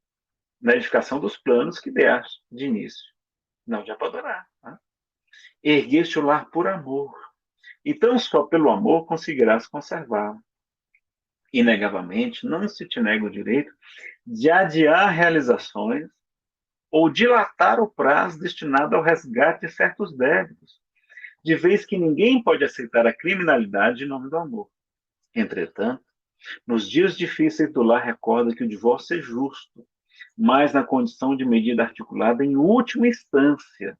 Speaker 1: na edificação dos planos que ideaste de início. Não já para adorar. Tá? Ergueste o lar por amor. E tão só pelo amor conseguirás conservá-lo. Inegavelmente, não se te nega o direito de adiar realizações ou dilatar o prazo destinado ao resgate de certos débitos, de vez que ninguém pode aceitar a criminalidade em nome do amor. Entretanto, nos dias difíceis do lar, recorda que o divórcio é justo, mas na condição de medida articulada em última instância.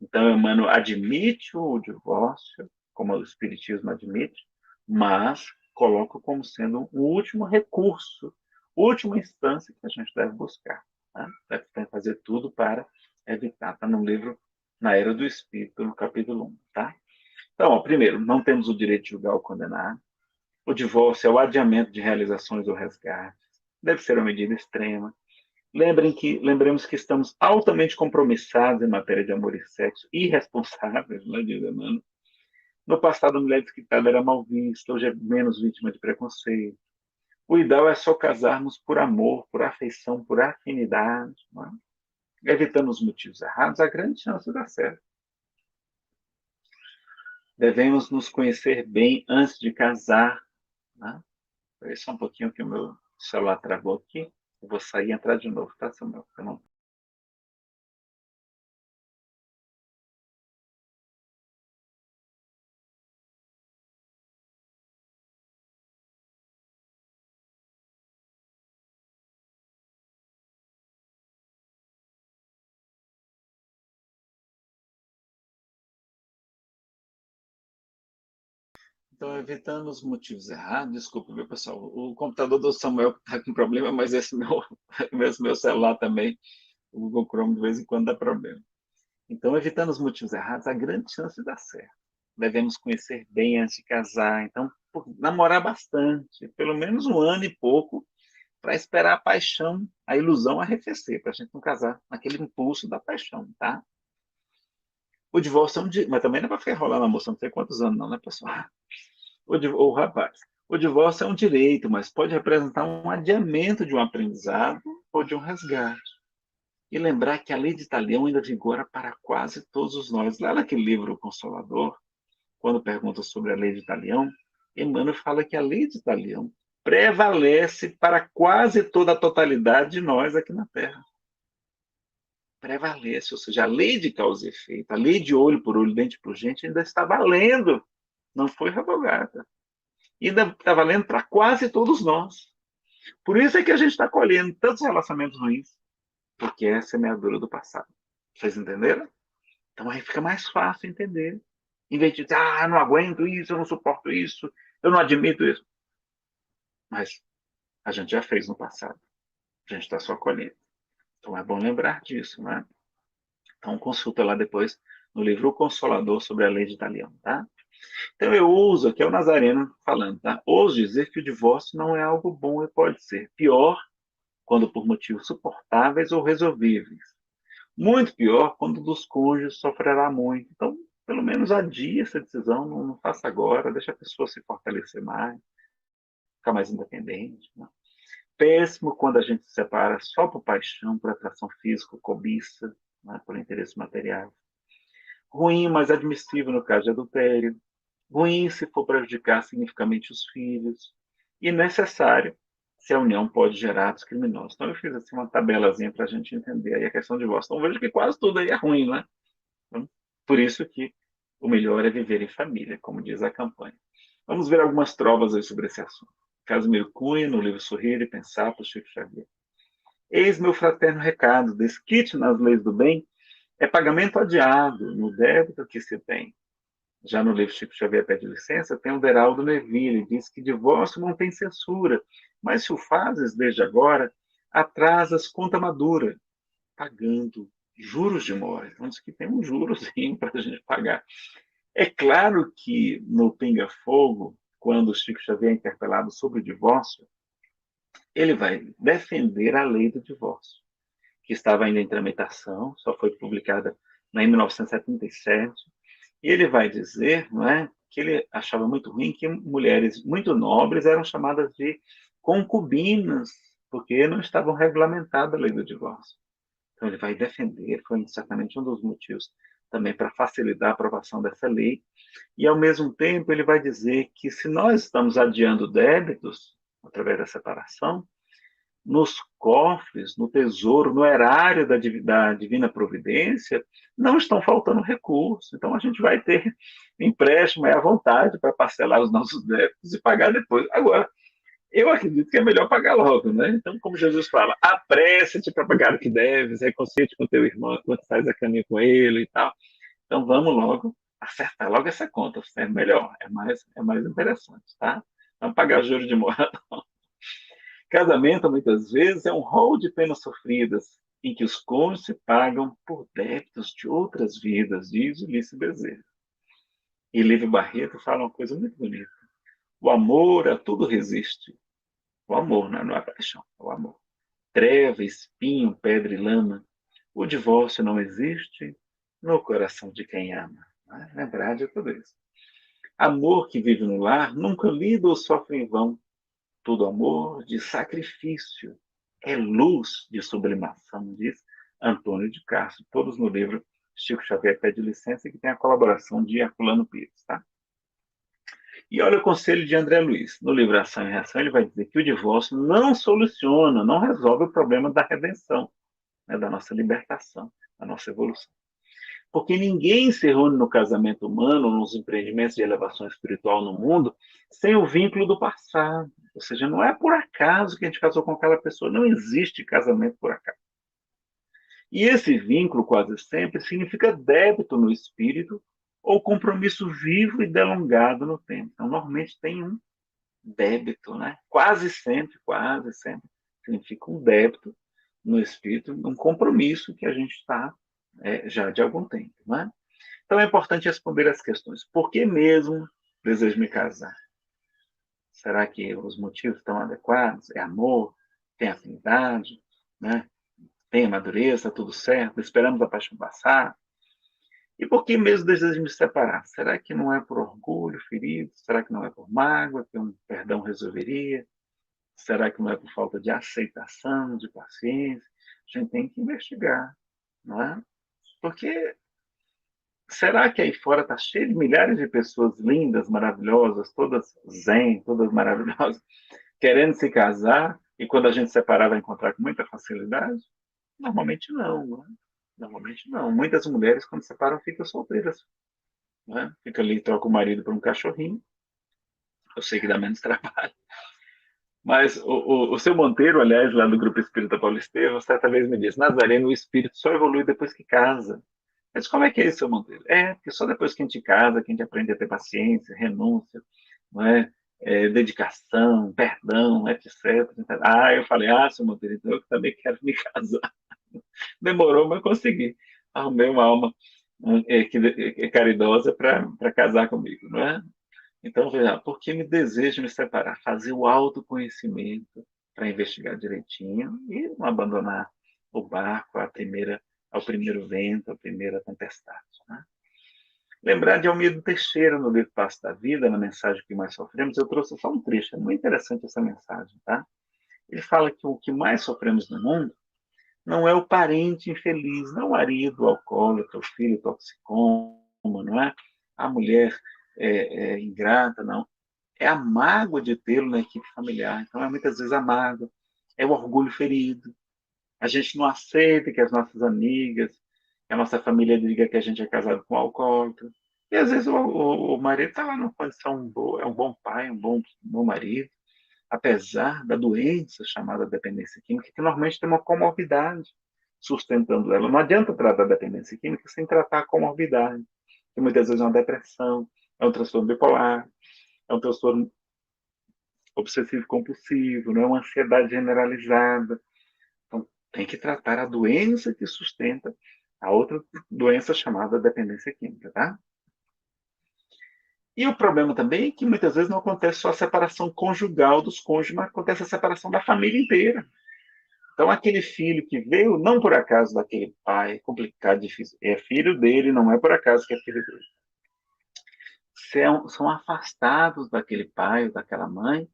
Speaker 1: Então, Emmanuel admite o divórcio, como o Espiritismo admite, mas coloca como sendo um último recurso, última instância que a gente deve buscar. Tá? Deve fazer tudo para evitar. Está no livro Na Era do Espírito, no capítulo 1. Tá? Então, ó, primeiro, não temos o direito de julgar ou condenar. O divórcio é o adiamento de realizações ou resgates. Deve ser uma medida extrema. Lembremos que estamos altamente compromissados em matéria de amor e sexo, irresponsáveis, né, diz Emmanuel. No passado, a mulher desquitada era mal vista, hoje é menos vítima de preconceito. O ideal é só casarmos por amor, por afeição, por afinidade, né? Evitando os motivos errados, há grande chance de dar certo. Devemos nos conhecer bem antes de casar. Né? Espera só um pouquinho que o meu celular travou aqui. Eu vou sair e entrar de novo, tá, Samuel? Eu não... Então, evitando os motivos errados, desculpa, meu pessoal, o computador do Samuel está com problema, mas esse meu celular também, o Google Chrome, de vez em quando dá problema. Então, evitando os motivos errados, há grande chance de dar certo. Devemos conhecer bem antes de casar, então, namorar bastante, pelo menos um ano e pouco, para esperar a paixão, a ilusão arrefecer, para a gente não casar naquele impulso da paixão, tá? O divórcio é um mas também não é para ficar rolando na moça, não sei quantos anos não, né, pessoal? Rapaz, o divórcio é um direito, mas pode representar um adiamento de um aprendizado ou de um resgate. E lembrar que a lei de Italião ainda vigora para quase todos nós. Lá naquele livro Consolador, quando pergunta sobre a lei de Italião, Emmanuel fala que a lei de Italião prevalece para quase toda a totalidade de nós aqui na Terra. Prevalece, ou seja, a lei de causa e efeito, a lei de olho por olho, dente por dente, ainda está valendo, não foi revogada. Ainda está valendo para quase todos nós. Por isso é que a gente está colhendo tantos relacionamentos ruins, porque é a semeadura do passado. Vocês entenderam? Então aí fica mais fácil entender. Em vez de dizer, eu não aguento isso, eu não suporto isso, eu não admito isso. Mas a gente já fez no passado. A gente está só colhendo. Então é bom lembrar disso, né? Então consulta lá depois no livro O Consolador sobre a lei de Italião, tá? Então eu ouso, aqui é o Nazareno falando, tá? Ouso dizer que o divórcio não é algo bom e pode ser pior quando por motivos suportáveis ou resolvíveis. Muito pior quando dos cônjuges sofrerá muito. Então, pelo menos adie essa decisão, não faça agora, deixa a pessoa se fortalecer mais, ficar mais independente. Né? Péssimo quando a gente se separa só por paixão, por atração física, cobiça, né? Por interesse material. Ruim, mas admissível no caso de adultério. Ruim se for prejudicar significativamente os filhos. E necessário se a união pode gerar atos criminosos. Então, eu fiz assim uma tabelazinha para a gente entender aí a questão de divórcio. Então, vejo que quase tudo aí é ruim, né? Então, por isso que o melhor é viver em família, como diz a campanha. Vamos ver algumas trovas aí sobre esse assunto. Casimiro Cunha, no livro Sorrir e Pensar, por Chico Xavier. Eis meu fraterno recado, desquite nas leis do bem é pagamento adiado no débito que se tem. Já no livro Chico Xavier Pede Licença, tem o Deraldo Neville, diz que divórcio não tem censura, mas se o fazes desde agora, atrasas conta madura, pagando juros de mora. Então diz que tem um jurozinho para a gente pagar. É claro que no Pinga Fogo, quando o Chico Xavier é interpelado sobre o divórcio, ele vai defender a lei do divórcio, que estava ainda em tramitação, só foi publicada em 1977, e ele vai dizer, não é, que ele achava muito ruim que mulheres muito nobres eram chamadas de concubinas, porque não estavam regulamentadas a lei do divórcio. Então ele vai defender, foi certamente um dos motivos também para facilitar a aprovação dessa lei, e ao mesmo tempo ele vai dizer que se nós estamos adiando débitos através da separação, nos cofres, no tesouro, no erário da divina providência, não estão faltando recursos. Então a gente vai ter empréstimo à vontade para parcelar os nossos débitos e pagar depois. Agora, eu acredito que é melhor pagar logo, né? Então, como Jesus fala, apressa-te para pagar o que deves, reconcilia-te com teu irmão quando estás a caminho com ele e tal. Então, vamos logo acertar logo essa conta, é melhor, é mais interessante, tá? Vamos pagar o juros de moeda. Casamento, muitas vezes, é um rol de penas sofridas, em que os cônjuges se pagam por débitos de outras vidas, diz Ulisses Bezerra. E Lívio Barreto fala uma coisa muito bonita. O amor a tudo resiste. O amor, não é a paixão, é o amor. Treva, espinho, pedra e lama. O divórcio não existe no coração de quem ama. Lembrar de tudo isso. Amor que vive no lar nunca lida ou sofre em vão. Todo amor de sacrifício é luz de sublimação, diz Antônio de Castro. Todos no livro Chico Xavier Pede Licença, que tem a colaboração de Herculano Pires. Tá? E olha o conselho de André Luiz. No livro Ação e Reação, ele vai dizer que o divórcio não soluciona, não resolve o problema da redenção, né, da nossa libertação, da nossa evolução. Porque ninguém se reúne no casamento humano, nos empreendimentos de elevação espiritual no mundo, sem o vínculo do passado. Ou seja, não é por acaso que a gente casou com aquela pessoa, não existe casamento por acaso. E esse vínculo, quase sempre, significa débito no espírito ou compromisso vivo e delongado no tempo. Então, normalmente tem um débito, né? Quase sempre, significa um débito no espírito, um compromisso que a gente está já de algum tempo, né? Então é importante responder as questões. Por que mesmo desejo me casar? Será que os motivos estão adequados? É amor? Tem afinidade? Né? Tem madureza? Está tudo certo? Esperamos a paixão passar? E por que mesmo desejo me separar? Será que não é por orgulho ferido? Será que não é por mágoa que um perdão resolveria? Será que não é por falta de aceitação, de paciência? A gente tem que investigar, não é? Porque será que aí fora está cheio de milhares de pessoas lindas, maravilhosas, todas zen, todas maravilhosas, querendo se casar e quando a gente separar vai encontrar com muita facilidade? Normalmente não, né? Normalmente não. Muitas mulheres, quando separam, ficam solteiras. Né? Fica ali, troca o marido por um cachorrinho. Eu sei que dá menos trabalho. Mas o seu Monteiro, aliás, lá do Grupo Espírita Paulo Estevam, certa vez me disse, Nazareno, o espírito só evolui depois que casa. Mas como é que é isso, seu Monteiro? Porque só depois que a gente casa, que a gente aprende a ter paciência, renúncia, não é? Dedicação, perdão, etc. Eu falei, seu Monteiro, então eu também quero me casar. Demorou, mas consegui. Arrumei uma alma que é caridosa para casar comigo, não é? Então, veja, por que me desejo me separar? Fazer o autoconhecimento para investigar direitinho e não abandonar o barco ao primeiro vento, à primeira tempestade. Né? Lembrar de Almir Teixeira no livro Passo da Vida, na mensagem que mais sofremos, eu trouxe só um trecho, é muito interessante essa mensagem. Tá? Ele fala que o que mais sofremos no mundo não é o parente infeliz, não o marido alcoólatra, o filho toxicômano, não é a mulher ingrata, não. É a mágoa de tê-lo na equipe familiar. Então, é muitas vezes a mágoa, é o orgulho ferido. A gente não aceita que as nossas amigas, que a nossa família diga que a gente é casado com um alcoólatra. E às vezes o marido está lá numa condição boa, é um bom pai, bom marido, apesar da doença chamada dependência química, que normalmente tem uma comorbidade sustentando ela. Não adianta tratar a dependência química sem tratar a comorbidade, que muitas vezes é uma depressão, é um transtorno bipolar, é um transtorno obsessivo-compulsivo, não é uma ansiedade generalizada. Então, tem que tratar a doença que sustenta a outra doença chamada dependência química, tá? E o problema também é que muitas vezes não acontece só a separação conjugal dos cônjuges, mas acontece a separação da família inteira. Então, aquele filho que veio, não por acaso daquele pai complicado, difícil, é filho dele, não é por acaso que é filho dele. são afastados daquele pai ou daquela mãe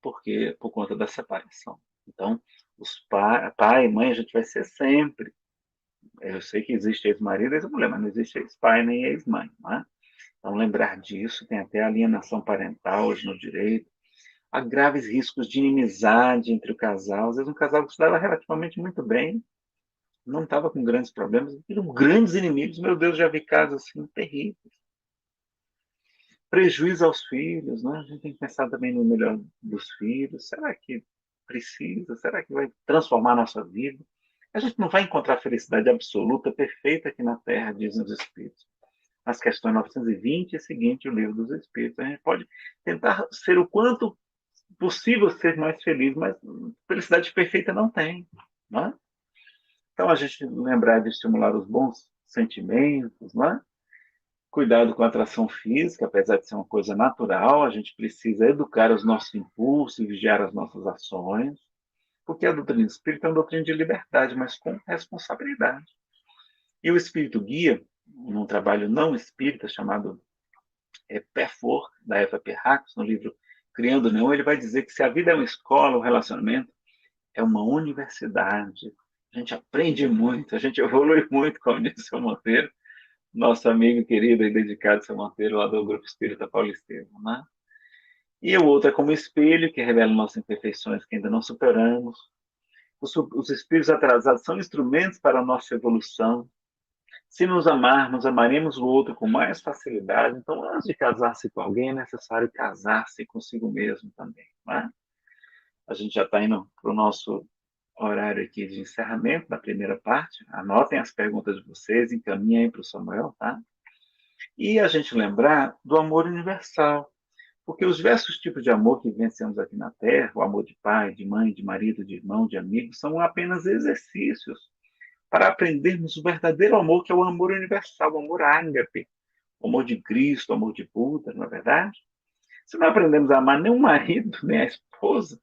Speaker 1: por conta da separação. Então, pai e mãe a gente vai ser sempre. Eu sei que existe ex-marido e ex-mulher, mas não existe ex-pai nem ex-mãe. Não é? Então, lembrar disso, tem até alienação parental hoje no direito. Há graves riscos de inimizade entre o casal. Às vezes, um casal que se dava relativamente muito bem, não estava com grandes problemas, viram grandes inimigos. Meu Deus, já vi casos assim terríveis. Prejuízo aos filhos, né? A gente tem que pensar também no melhor dos filhos. Será que precisa? Será que vai transformar a nossa vida? A gente não vai encontrar felicidade absoluta, perfeita aqui na Terra, dizem os Espíritos. Nas questões 920 e seguinte, o Livro dos Espíritos, a gente pode tentar ser o quanto possível ser mais feliz, mas felicidade perfeita não tem. Não é? Então, a gente lembrar de estimular os bons sentimentos, não é? Cuidado com a atração física, apesar de ser uma coisa natural, a gente precisa educar os nossos impulsos e vigiar as nossas ações, porque a doutrina espírita é uma doutrina de liberdade, mas com responsabilidade. E o espírito guia, num trabalho não espírita chamado Perfor, da Eva Perracos, no livro Criando Neon, ele vai dizer que se a vida é uma escola, o relacionamento é uma universidade. A gente aprende muito, a gente evolui muito, como disse o Monteiro, nosso amigo querido e dedicado, seu Monteiro, lá do Grupo Espírita Paulo Estevam, né? E o outro é como espelho, que revela nossas imperfeições que ainda não superamos. Os espíritos atrasados são instrumentos para a nossa evolução. Se nos amarmos, amaremos o outro com mais facilidade. Então, antes de casar-se com alguém, é necessário casar-se consigo mesmo também. Né? A gente já está indo para o nosso horário aqui de encerramento da primeira parte. Anotem as perguntas de vocês, encaminhem para o Samuel, tá? E a gente lembrar do amor universal. Porque os diversos tipos de amor que vivenciamos aqui na Terra, o amor de pai, de mãe, de marido, de irmão, de amigo, são apenas exercícios para aprendermos o verdadeiro amor, que é o amor universal, o amor ágape, o amor de Cristo, o amor de Buda, não é verdade? Se não aprendemos a amar nem o marido, nem a esposa,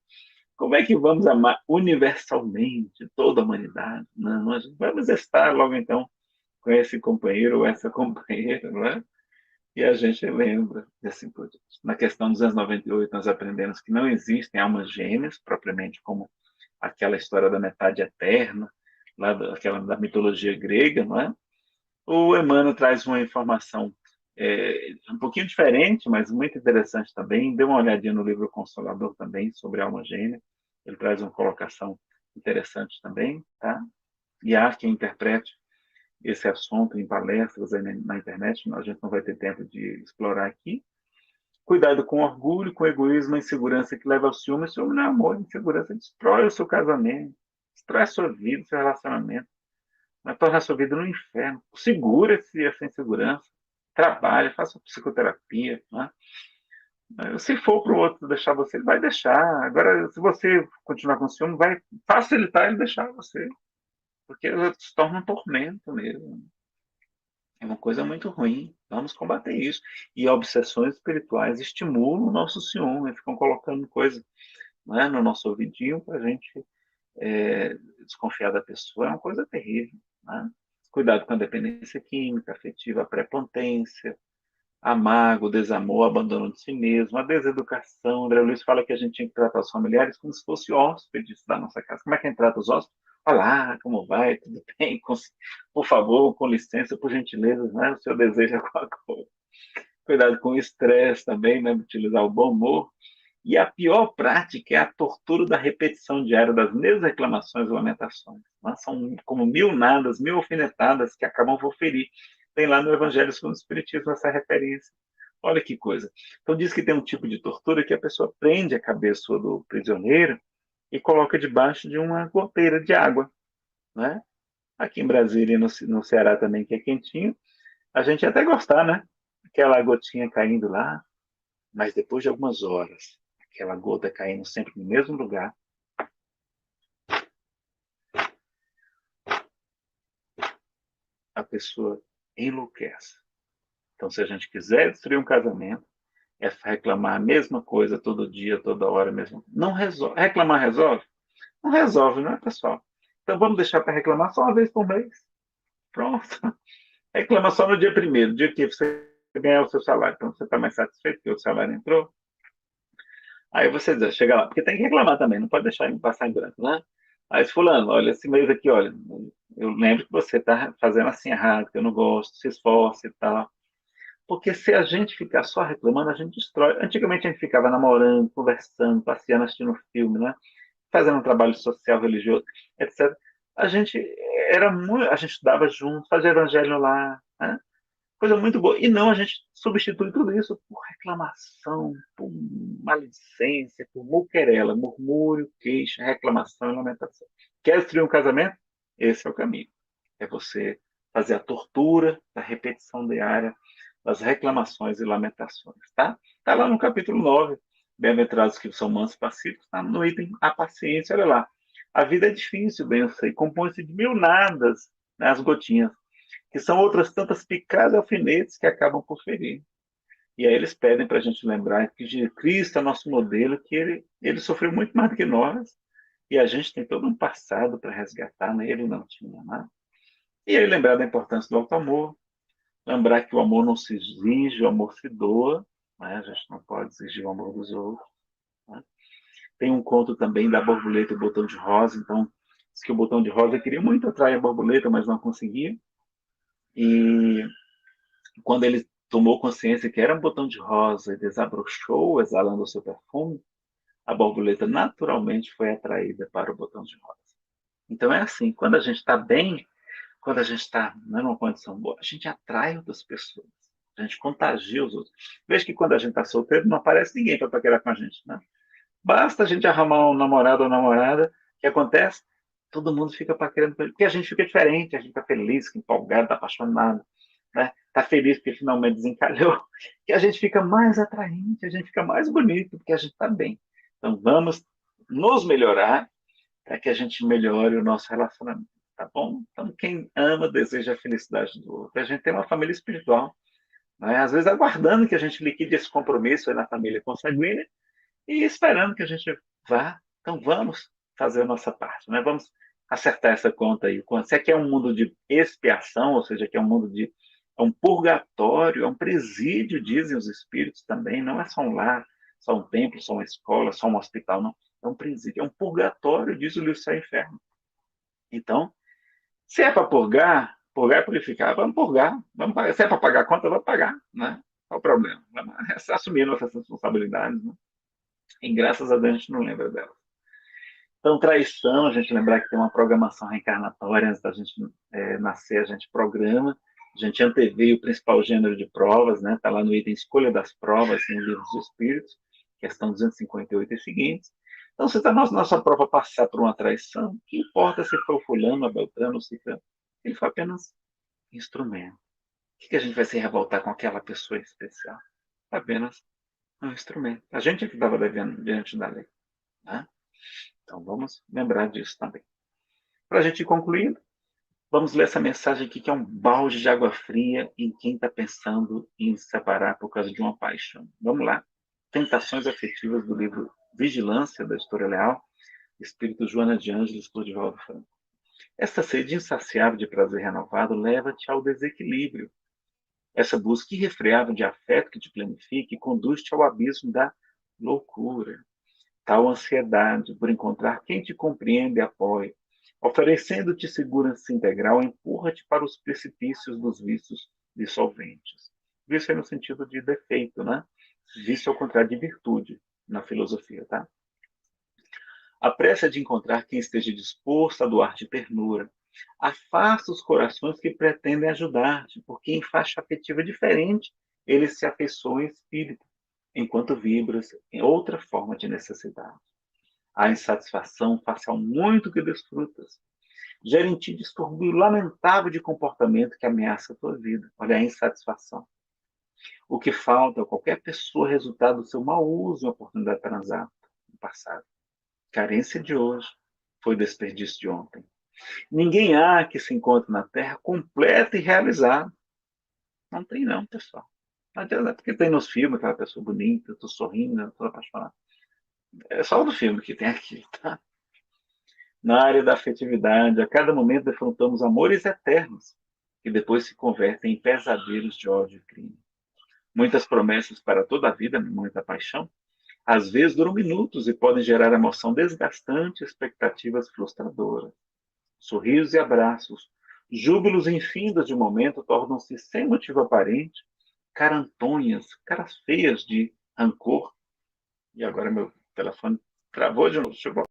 Speaker 1: como é que vamos amar universalmente toda a humanidade? Não, nós vamos estar logo então com esse companheiro ou essa companheira, não é? E a gente lembra desse por diante. Na questão 298, nós aprendemos que não existem almas gêmeas, propriamente como aquela história da metade eterna, lá daquela da mitologia grega, não é? O Emmanuel traz uma informação um pouquinho diferente, mas muito interessante também. Dê uma olhadinha no livro Consolador também, sobre a alma gêmea. Ele traz uma colocação interessante também, tá? E há quem interprete esse assunto em palestras na internet, a gente não vai ter tempo de explorar aqui. Cuidado com orgulho, com egoísmo, insegurança que leva ao ciúme. Ciúme não é amor, insegurança destrói o seu casamento, destrói a sua vida, o seu relacionamento, vai tornar a sua vida no inferno. Segura-se essa insegurança, trabalhe, faça psicoterapia. Né? Se for para o outro deixar você, ele vai deixar. Agora, se você continuar com ciúme, vai facilitar ele deixar você, porque se torna um tormento mesmo. É uma coisa muito ruim. Vamos combater isso. E obsessões espirituais estimulam o nosso ciúme, ficam colocando coisa, né, no nosso ouvidinho para a gente desconfiar da pessoa. É uma coisa terrível. Né? Cuidado com a dependência química, afetiva, a prepotência, a mágoa, o desamor, o abandono de si mesmo, a deseducação. André Luiz fala que a gente tinha que tratar os familiares como se fosse hóspedes da nossa casa. Como é que a gente trata os hóspedes? Olá, como vai? Tudo bem? Por favor, com licença, por gentileza, né? O senhor deseja alguma coisa? Cuidado com o estresse também, né? Utilizar o bom humor. E a pior prática é a tortura da repetição diária das mesmas reclamações e lamentações. Né? São como mil nadas, mil alfinetadas que acabam por ferir. Tem lá no Evangelho segundo o Espiritismo essa referência. Olha que coisa. Então diz que tem um tipo de tortura que a pessoa prende a cabeça do prisioneiro e coloca debaixo de uma goteira de água. Né? Aqui em Brasília e no Ceará também, que é quentinho, a gente ia até gostar, né? Aquela gotinha caindo lá, mas depois de algumas horas, aquela gota caindo sempre no mesmo lugar, a pessoa enlouquece. Então, se a gente quiser destruir um casamento, é reclamar a mesma coisa todo dia, toda hora mesmo. Não resolve. Reclamar resolve? Não resolve, não é, pessoal? Então vamos deixar para reclamar só uma vez por mês. Pronto. Reclama só no dia primeiro, dia que você você ganhar o seu salário. Então, você está mais satisfeito que o salário entrou? Aí você chega lá, porque tem que reclamar também, não pode deixar ele passar em branco, né? Aí, fulano, olha, esse mês aqui, olha, eu lembro que você está fazendo assim errado, que eu não gosto, se esforça e tal. Porque se a gente ficar só reclamando, a gente destrói. Antigamente a gente ficava namorando, conversando, passeando, assistindo filme, né? Fazendo um trabalho social, religioso, etc. A gente era muito, a gente estudava junto, fazia evangelho lá, né? Coisa muito boa. E não, a gente substitui tudo isso por reclamação, por maledicência, por muquerela, murmúrio, queixa, reclamação e lamentação. Quer destruir um casamento? Esse é o caminho. É você fazer a tortura da repetição diária das reclamações e lamentações, tá? Está lá no capítulo 9, bem-aventurados que são mansos e pacíficos, está no item a paciência, olha lá. A vida é difícil, bem eu sei, compõe-se de mil nadas, né, as gotinhas, que são outras tantas picadas e alfinetes que acabam por ferir. E aí eles pedem para a gente lembrar que Cristo é nosso modelo, que ele sofreu muito mais do que nós, e a gente tem todo um passado para resgatar, né? Ele não tinha, né? E aí lembrar da importância do auto-amor, lembrar que o amor não se exige, o amor se doa, né? A gente não pode exigir o amor dos outros. Né? Tem um conto também da borboleta e o botão de rosa, então diz que o botão de rosa queria muito atrair a borboleta, mas não conseguia. E quando ele tomou consciência que era um botão de rosa e desabrochou, exalando o seu perfume, a borboleta naturalmente foi atraída para o botão de rosa. Então é assim, quando a gente está bem, quando a gente está numa condição boa, a gente atrai outras pessoas, a gente contagia os outros. Veja que quando a gente está solteiro, não aparece ninguém para paquerar com a gente, né? Basta a gente arrumar um namorado ou namorada, o que acontece? Todo mundo fica paquerando, porque a gente fica diferente, a gente está feliz, empolgado, está apaixonado, né? Está feliz porque finalmente desencalhou, e a gente fica mais atraente, a gente fica mais bonito, porque a gente está bem. Então vamos nos melhorar para que a gente melhore o nosso relacionamento, tá bom? Então quem ama deseja a felicidade do outro. A gente tem uma família espiritual, né? Às vezes aguardando que a gente liquide esse compromisso aí na família consanguínea, e esperando que a gente vá. Então vamos fazer a nossa parte, né? Vamos acertar essa conta aí. Se aqui é um mundo de expiação, ou seja, que é um mundo de é um purgatório, é um presídio, dizem os espíritos também, não é só um lar, só um templo, só uma escola, só um hospital, não. É um presídio, é um purgatório, diz o livro Céu e Inferno. Então, se é para purgar, purgar é purificar, vamos purgar. Vamos pagar. Se é para pagar a conta, vamos pagar, né? Qual o problema? Vamos assumir nossas responsabilidades, né? E graças a Deus a gente não lembra dela. Então, traição, a gente lembrar que tem uma programação reencarnatória, antes da gente nascer, a gente programa, a gente antevê o principal gênero de provas, né? Está lá no item Escolha das Provas, em Livros dos Espíritos, questão 258 e seguintes. Então, se está na nossa prova passar por uma traição, o que importa se foi o fulano, a Beltrano, o Ciclano? Ele foi apenas instrumento. O que a gente vai se revoltar com aquela pessoa especial? Apenas um instrumento. A gente é que estava devendo diante da lei. Né? Então vamos lembrar disso também. Para a gente ir concluindo, vamos ler essa mensagem aqui, que é um balde de água fria em quem está pensando em se separar por causa de uma paixão. Vamos lá. Tentações afetivas do livro Vigilância, da Editora Leal, Espírito Joana de Ângeles, por Divaldo Franco. Esta sede insaciável de prazer renovado leva-te ao desequilíbrio. Essa busca irrefreável de afeto que te planifica conduz-te ao abismo da loucura. Tal ansiedade por encontrar quem te compreende e apoie, oferecendo-te segurança integral, empurra-te para os precipícios dos vícios dissolventes. Vício é no sentido de defeito, né? Vício ao contrário de virtude, na filosofia, tá? A pressa de encontrar quem esteja disposto a doar-te ternura. Afasta os corações que pretendem ajudar-te, porque em faixa afetiva diferente eles se afeiçoam em espírito, enquanto vibras em outra forma de necessidade. A insatisfação face ao muito que desfrutas gera em ti distúrbio lamentável de comportamento que ameaça a tua vida. Olha a insatisfação. O que falta a qualquer pessoa é resultado do seu mau uso e oportunidade de transar no passado. Carência de hoje foi desperdício de ontem. Ninguém há que se encontre na Terra completo e realizado. Não tem não, pessoal. Não adianta, porque tem nos filmes aquela pessoa bonita, estou sorrindo, estou apaixonado. É só o do filme que tem aqui, tá? Na área da afetividade, a cada momento defrontamos amores eternos, que depois se convertem em pesadelos de ódio e crime. Muitas promessas para toda a vida, muita paixão, às vezes duram minutos e podem gerar emoção desgastante e expectativas frustradoras. Sorrisos e abraços, júbilos infindos de momento tornam-se sem motivo aparente, carantonhas, caras feias de rancor. E agora meu telefone travou de novo. Deixa eu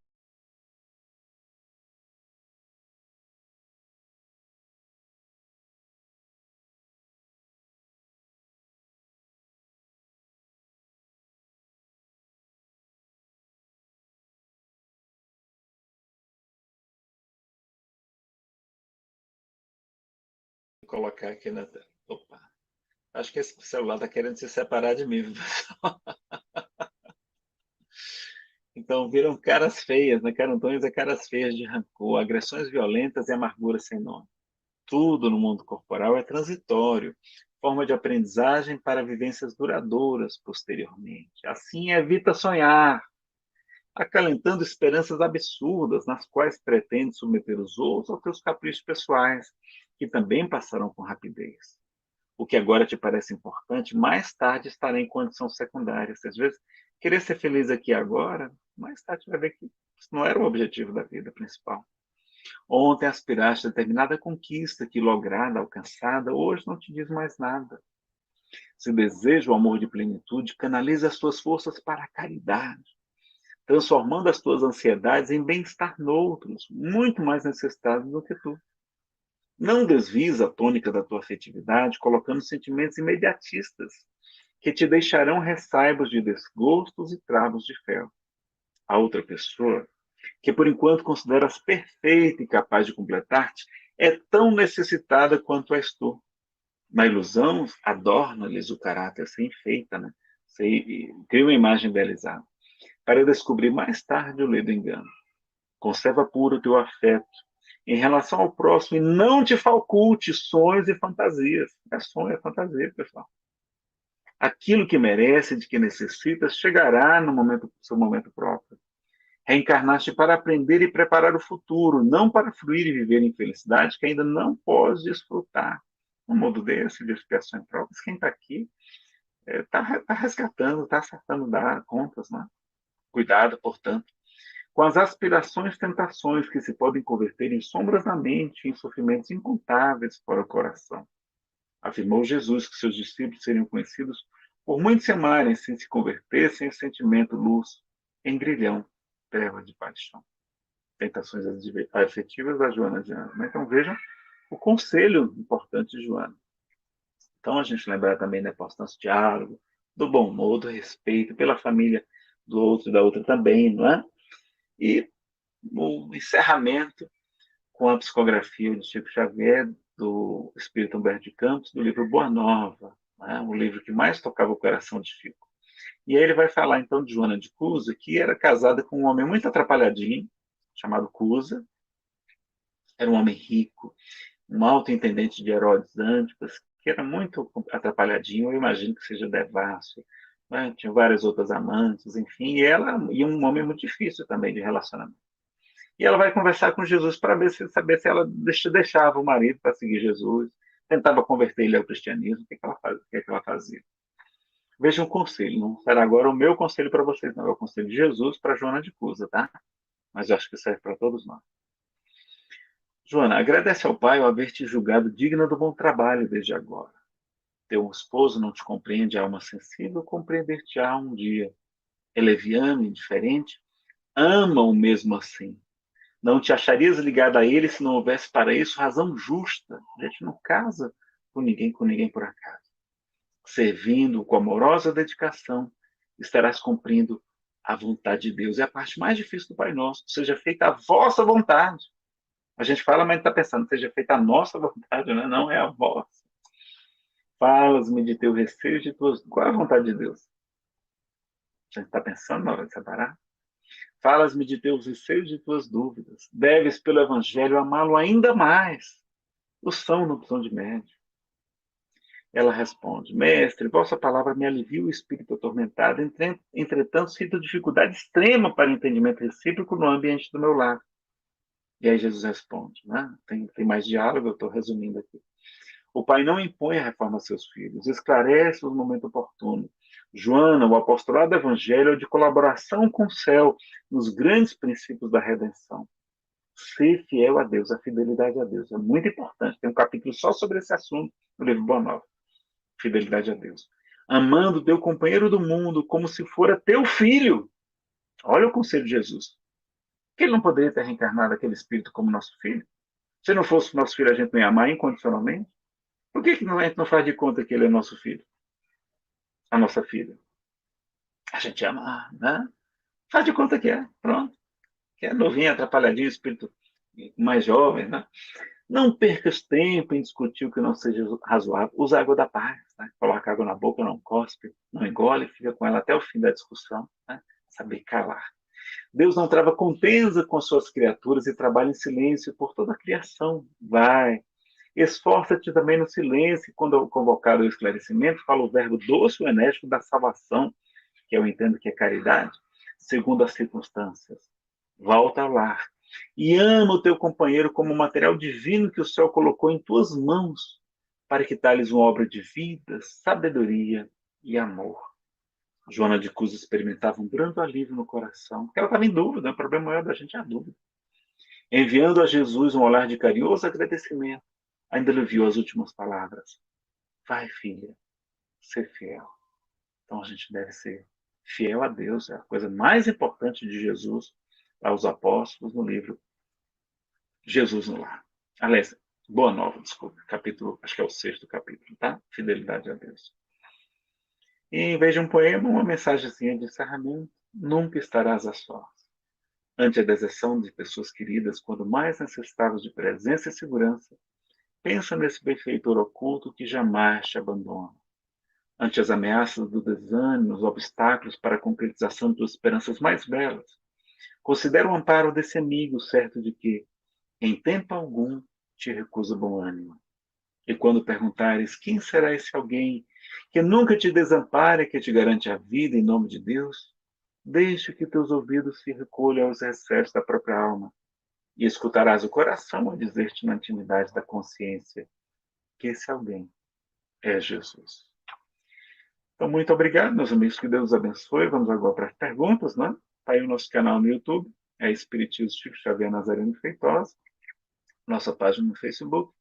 Speaker 1: colocar aqui na tela. Opa, acho que esse celular está querendo se separar de mim. Então viram caras feias, né? Carantões é caras feias de rancor, agressões violentas e amargura sem nome. Tudo no mundo corporal é transitório, forma de aprendizagem para vivências duradouras posteriormente. Assim evita sonhar, acalentando esperanças absurdas nas quais pretende submeter os outros aos teus caprichos pessoais, que também passarão com rapidez. O que agora te parece importante, mais tarde estará em condição secundária. Às vezes, querer ser feliz aqui agora, mais tarde vai ver que isso não era o objetivo da vida principal. Ontem aspiraste a determinada conquista que, lograda, alcançada, hoje não te diz mais nada. Se deseja o amor de plenitude, canaliza as tuas forças para a caridade, transformando as tuas ansiedades em bem-estar noutros, muito mais necessitados do que tu. Não desvies a tônica da tua afetividade, colocando sentimentos imediatistas, que te deixarão ressaibos de desgostos e travos de ferro. A outra pessoa, que por enquanto consideras perfeita e capaz de completar-te, é tão necessitada quanto és tu. Na ilusão, adorna-lhes o caráter, se enfeita, né? Cria uma imagem idealizada, para descobrir mais tarde o ledo engano. Conserva puro o teu afeto em relação ao próximo e não te faculte sonhos e fantasias. É sonho, é fantasia, pessoal. Aquilo que merece, de que necessitas, chegará no seu momento próprio. Reencarnaste para aprender e preparar o futuro, não para fruir e viver em felicidade que ainda não podes desfrutar. Um modo desse, de expiação em provas, quem está aqui está resgatando, está acertando dar contas, né? Cuidado, portanto, com as aspirações e tentações que se podem converter em sombras na mente, em sofrimentos incontáveis para o coração. Afirmou Jesus que seus discípulos seriam conhecidos por muitos se amarem, sem se convertessem em sentimento, luz, em grilhão, treva de paixão. Tentações afetivas da Joana de Ângeles. Então vejam o conselho importante de Joana. Então a gente lembrar também da importância do diálogo, do bom humor, do respeito pela família do outro e da outra também, não é? E o encerramento com a psicografia de Chico Xavier, do Espírito Humberto de Campos, do livro Boa Nova, né? O livro que mais tocava o coração de Chico. E aí ele vai falar então de Joana de Cusa, que era casada com um homem muito atrapalhadinho, chamado Cusa. Era um homem rico, um alto-intendente de Herodes Antipas, que era muito atrapalhadinho, eu imagino que seja devasso, né? Tinha várias outras amantes, enfim, e um homem muito difícil também de relacionamento. E ela vai conversar com Jesus para saber se ela deixava o marido para seguir Jesus, tentava converter ele ao cristianismo, o que ela fazia. Veja um conselho, não será agora o meu conselho para vocês, não, é o conselho de Jesus para Joana de Cusa, tá? Mas eu acho que serve para todos nós. Joana, agradece ao Pai o haver te julgado digna do bom trabalho desde agora. Teu esposo não te compreende, alma sensível, compreender-te-á um dia. É leviano, indiferente, ama-o mesmo assim. Não te acharias ligada a ele se não houvesse para isso razão justa. A gente não casa com ninguém por acaso. Servindo com amorosa dedicação, estarás cumprindo a vontade de Deus. É a parte mais difícil do Pai Nosso. Seja feita a vossa vontade. A gente fala, mas está pensando, seja feita a nossa vontade, né? Não é a vossa. Falas-me de teu receio, de tuas. Qual é a vontade de Deus? A gente está pensando na hora de separar? Falas-me de teus receios e de tuas dúvidas. Deves, pelo Evangelho, amá-lo ainda mais. O são no opção de médio. Ela responde: Mestre, vossa palavra me alivia o espírito atormentado, entretanto, sinto dificuldade extrema para entendimento recíproco no ambiente do meu lar. E aí Jesus responde, né? Tem mais diálogo, eu estou resumindo aqui. O pai não impõe a reforma a seus filhos, esclarece no momento oportuno. Joana, o apostolado do evangelho é de colaboração com o céu nos grandes princípios da redenção. Ser fiel a Deus, a fidelidade a Deus. É muito importante. Tem um capítulo só sobre esse assunto no livro Boa Nova. Fidelidade a Deus. Amando teu companheiro do mundo como se fora teu filho. Olha o conselho de Jesus. Que ele não poderia ter reencarnado aquele espírito como nosso filho? Se não fosse nosso filho, a gente não ia amar incondicionalmente? Por que a gente não faz de conta que ele é nosso filho? A nossa filha? A gente ama, né? Faz de conta que é, pronto. Que é novinho, atrapalhadinho, espírito mais jovem, né? Não percas tempo em discutir o que não seja razoável. Usa água da paz, né? Coloca água na boca, não cospe, não engole, fica com ela até o fim da discussão, né? Saber calar. Deus não trava contenda com as suas criaturas e trabalha em silêncio por toda a criação. Vai. Esforça-te também no silêncio, quando convocado ao esclarecimento, fala o verbo doce e enérgico da salvação, que eu entendo que é caridade, segundo as circunstâncias. Volta ao lar. E ama o teu companheiro como material divino que o céu colocou em tuas mãos, para que tales uma obra de vida, sabedoria e amor. Joana de Cruz experimentava um grande alívio no coração, porque ela estava em dúvida, o problema maior da gente é a dúvida. Enviando a Jesus um olhar de carinhoso agradecimento, ainda lhe enviou as últimas palavras. Vai, filha, ser fiel. Então a gente deve ser fiel a Deus, é a coisa mais importante de Jesus para os apóstolos no livro Jesus no Lar. Aliás, Boa Nova, desculpa, capítulo, acho que é o 6º capítulo, tá? Fidelidade a Deus. E em vez de um poema, uma mensagenzinha de encerramento, nunca estarás a sós. Ante a deserção de pessoas queridas, quando mais necessitavas de presença e segurança, pensa nesse benfeitor oculto que jamais te abandona. Ante as ameaças do desânimo, os obstáculos para a concretização de tuas esperanças mais belas, considera o amparo desse amigo, certo de que, em tempo algum, te recusa bom ânimo. E quando perguntares quem será esse alguém que nunca te desampare, que te garante a vida em nome de Deus, deixe que teus ouvidos se recolham aos recessos da própria alma e escutarás o coração a dizer-te na intimidade da consciência que esse alguém é Jesus. Então, muito obrigado, meus amigos, que Deus os abençoe. Vamos agora para as perguntas, né? Está aí o nosso canal no YouTube, é Espiritismo Chico Xavier Nazareno Feitosa, nossa página no Facebook.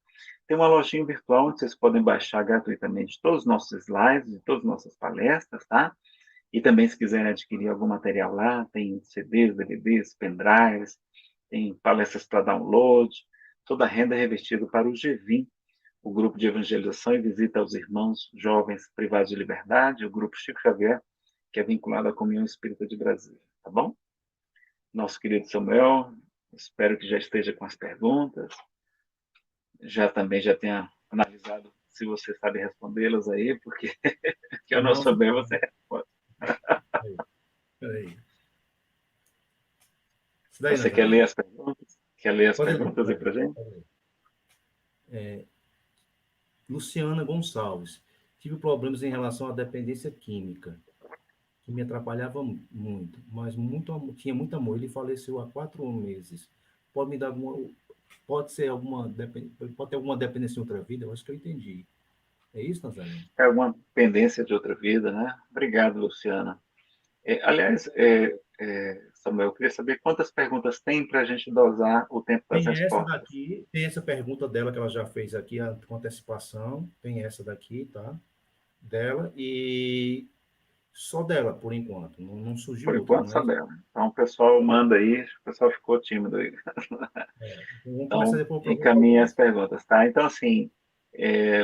Speaker 1: Tem uma lojinha virtual onde vocês podem baixar gratuitamente todos os nossos slides e todas as nossas palestras, tá? E também, se quiserem adquirir algum material lá, tem CDs, DVDs, pendrives, tem palestras para download, toda a renda é revestida para o GVIM, o Grupo de Evangelização e Visita aos Irmãos Jovens Privados de Liberdade, o Grupo Chico Xavier, que é vinculado à Comunhão Espírita de Brasília, tá bom? Nosso querido Samuel, espero que já esteja com as perguntas, também já tenha analisado se você sabe respondê-las aí, porque que eu não
Speaker 2: Não,
Speaker 1: souber, você responde.
Speaker 2: peraí. Isso daí,
Speaker 1: Você quer
Speaker 2: Nazaré.
Speaker 1: ler as perguntas? Quer ler as
Speaker 2: Pode ler,
Speaker 1: perguntas aí
Speaker 2: pode
Speaker 1: para
Speaker 2: ler,
Speaker 1: gente?
Speaker 2: pode ler. Luciana Gonçalves. Tive problemas em relação à dependência química, que me atrapalhava muito, mas tinha muito amor. Ele faleceu há 4 meses. Pode me dar alguma. Pode ser alguma. Pode ter alguma dependência em outra vida? Eu acho que eu entendi. É isso, Nazaré?
Speaker 1: É alguma pendência de outra vida, né? Obrigado, Luciana. Aliás, Samuel, eu queria saber quantas perguntas tem para a gente dosar o tempo das
Speaker 2: Tem essa
Speaker 1: respostas.
Speaker 2: daqui, tem essa pergunta dela que ela já fez aqui, com antecipação. Tem essa daqui, tá? Dela. E só dela, por enquanto. Não surgiu
Speaker 1: Por
Speaker 2: outra,
Speaker 1: enquanto,
Speaker 2: não
Speaker 1: só
Speaker 2: é?
Speaker 1: dela. Então, o pessoal manda aí, o pessoal ficou tímido aí.
Speaker 2: Então, vamos começar
Speaker 1: Então,
Speaker 2: depois para ver
Speaker 1: encaminhe as
Speaker 2: algumas.
Speaker 1: perguntas, tá? Então, assim,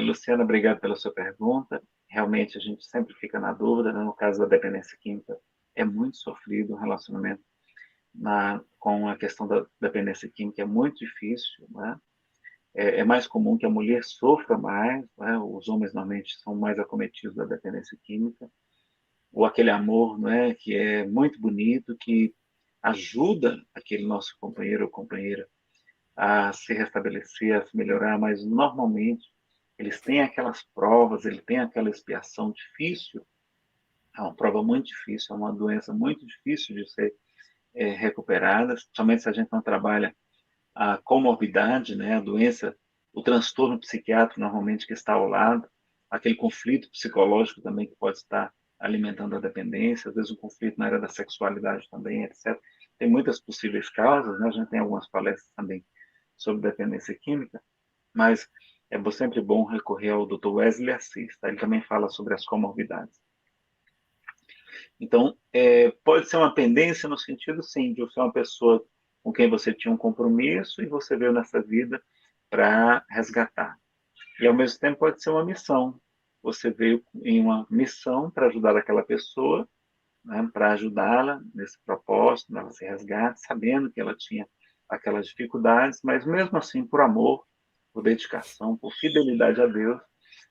Speaker 1: Luciana, obrigado pela sua pergunta. Realmente, a gente sempre fica na dúvida, né? No caso da dependência química, é muito sofrido o relacionamento com a questão da dependência química, é muito difícil, né? É mais comum que a mulher sofra mais, né? Os homens normalmente são mais acometidos da dependência química, ou aquele amor, né, que é muito bonito, que ajuda aquele nosso companheiro ou companheira a se restabelecer, a se melhorar, mas normalmente eles têm aquelas provas, ele tem aquela expiação difícil, é uma prova muito difícil, é uma doença muito difícil de ser recuperada, somente se a gente não trabalha a comorbidade, né, a doença, o transtorno psiquiátrico, normalmente, que está ao lado, aquele conflito psicológico também que pode estar alimentando a dependência, às vezes um conflito na área da sexualidade também, etc. Tem muitas possíveis causas, né? A gente tem algumas palestras também sobre dependência química, mas é sempre bom recorrer ao Dr. Wesley Assis, tá? Ele também fala sobre as comorbidades. Então, pode ser uma pendência no sentido, sim, de ser uma pessoa com quem você tinha um compromisso e você veio nessa vida para resgatar. E, ao mesmo tempo, pode ser uma missão. Você veio em uma missão para ajudar aquela pessoa, né, para ajudá-la nesse propósito, nesse resgate, sabendo que ela tinha aquelas dificuldades, mas mesmo assim, por amor, por dedicação, por fidelidade a Deus,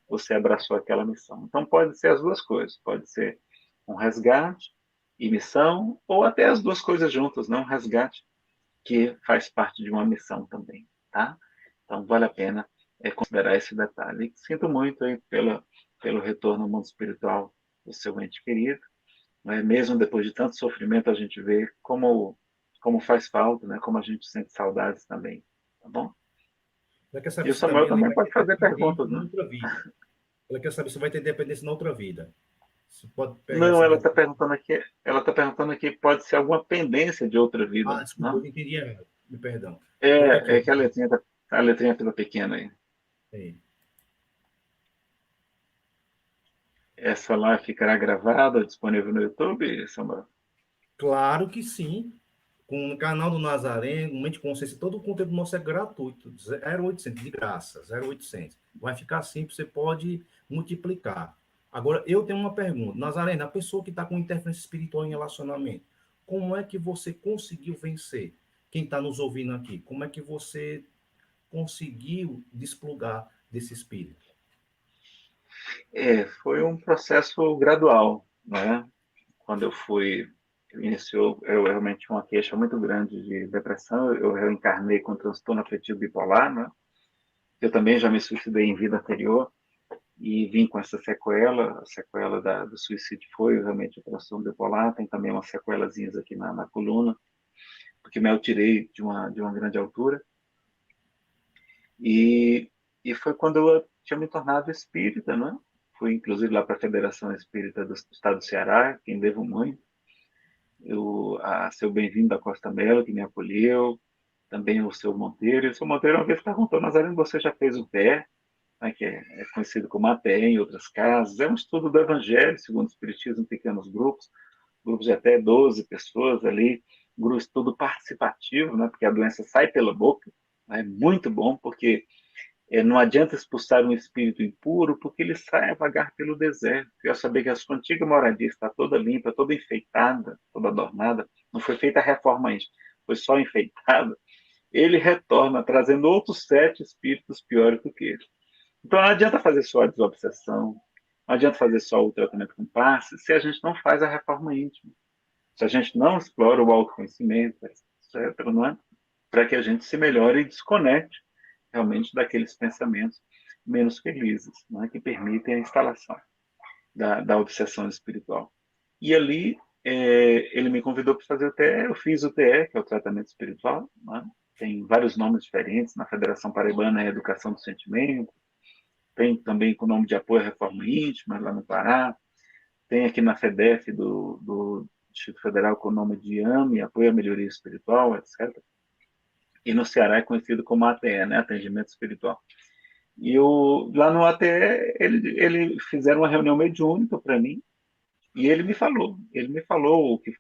Speaker 1: você abraçou aquela missão. Então, pode ser as duas coisas. Pode ser um resgate e missão, ou até as duas coisas juntas, não? Um resgate que faz parte de uma missão também, tá? Então, vale a pena considerar esse detalhe. E sinto muito aí pelo retorno ao mundo espiritual do seu ente querido, né? Mesmo depois de tanto sofrimento, a gente vê como faz falta, né? Como a gente sente saudades também, tá bom?
Speaker 2: Ela quer
Speaker 1: E
Speaker 2: saber
Speaker 1: o
Speaker 2: se
Speaker 1: Samuel
Speaker 2: também ela
Speaker 1: também
Speaker 2: vai
Speaker 1: pode
Speaker 2: ter
Speaker 1: fazer
Speaker 2: dependência
Speaker 1: perguntas,
Speaker 2: na
Speaker 1: né?
Speaker 2: outra vida. Ela quer saber se vai ter dependência na outra vida. Você pode pegar
Speaker 1: Não,
Speaker 2: essa
Speaker 1: ela
Speaker 2: dúvida.
Speaker 1: está perguntando aqui, pode ser alguma pendência de outra
Speaker 2: Ah,
Speaker 1: vida,
Speaker 2: desculpa, eu
Speaker 1: não?
Speaker 2: entendi errado. Me perdão. Coloca
Speaker 1: É
Speaker 2: aqui.
Speaker 1: que a letrinha fica pequena aí.
Speaker 2: É.
Speaker 1: Essa lá ficará gravada, disponível no YouTube, Samuel?
Speaker 2: Claro que sim. Com o canal do Nazaré, Mente Consciência, todo o conteúdo nosso é gratuito. 0800, de graça, 0800. Vai ficar simples, você pode multiplicar. Agora, eu tenho uma pergunta. Nazaré, a pessoa que está com interferência espiritual em relacionamento, como é que você conseguiu vencer? Quem está nos ouvindo aqui, como é que você conseguiu desplugar desse espírito?
Speaker 1: Foi um processo gradual, né? Quando eu realmente tinha uma queixa muito grande de depressão, eu reencarnei com transtorno afetivo bipolar, né? Eu também já me suicidei em vida anterior e vim com essa sequela, a sequela do suicídio foi realmente o transtorno bipolar, tem também umas sequelazinhas aqui na coluna, porque me tirei de uma grande altura, e, e foi quando eu tinha me tornado espírita, né? Fui inclusive lá para a Federação Espírita do Estado do Ceará, quem devo muito, a seu Bem-vindo da Costa Melo, que me acolheu, também o seu Monteiro. E o seu Monteiro uma vez perguntou, Nazareno, você já fez o TE, né, que é conhecido como ATE em outras casas? É um estudo do Evangelho, segundo o Espiritismo, em pequenos grupos de até 12 pessoas ali, grupo estudo participativo, né, porque a doença sai pela boca, né, é muito bom, porque não adianta expulsar um espírito impuro, porque ele sai a vagar pelo deserto. Eu saber que a sua antiga moradia está toda limpa, toda enfeitada, toda adornada, não foi feita a reforma ainda, foi só enfeitada. Ele retorna trazendo outros 7 espíritos piores do que ele. Então não adianta fazer só a desobsessão, não adianta fazer só o tratamento com passe, se a gente não faz a reforma íntima, se a gente não explora o autoconhecimento, etc., não é? Para que a gente se melhore e desconecte realmente daqueles pensamentos menos felizes, né, que permitem a instalação da obsessão espiritual. E ali ele me convidou para fazer o TE, eu fiz o TE, que é o tratamento espiritual, né? Tem vários nomes diferentes, na Federação Paraibana é Educação do Sentimento, tem também com o nome de Apoio à Reforma Íntima, lá no Pará, tem aqui na FEDEF do Distrito Federal com o nome de AME, Apoio à Melhoria Espiritual, etc. E no Ceará é conhecido como ATE, né? Atendimento Espiritual. E lá no ATE, ele fizeram uma reunião mediúnica para mim, e ele me falou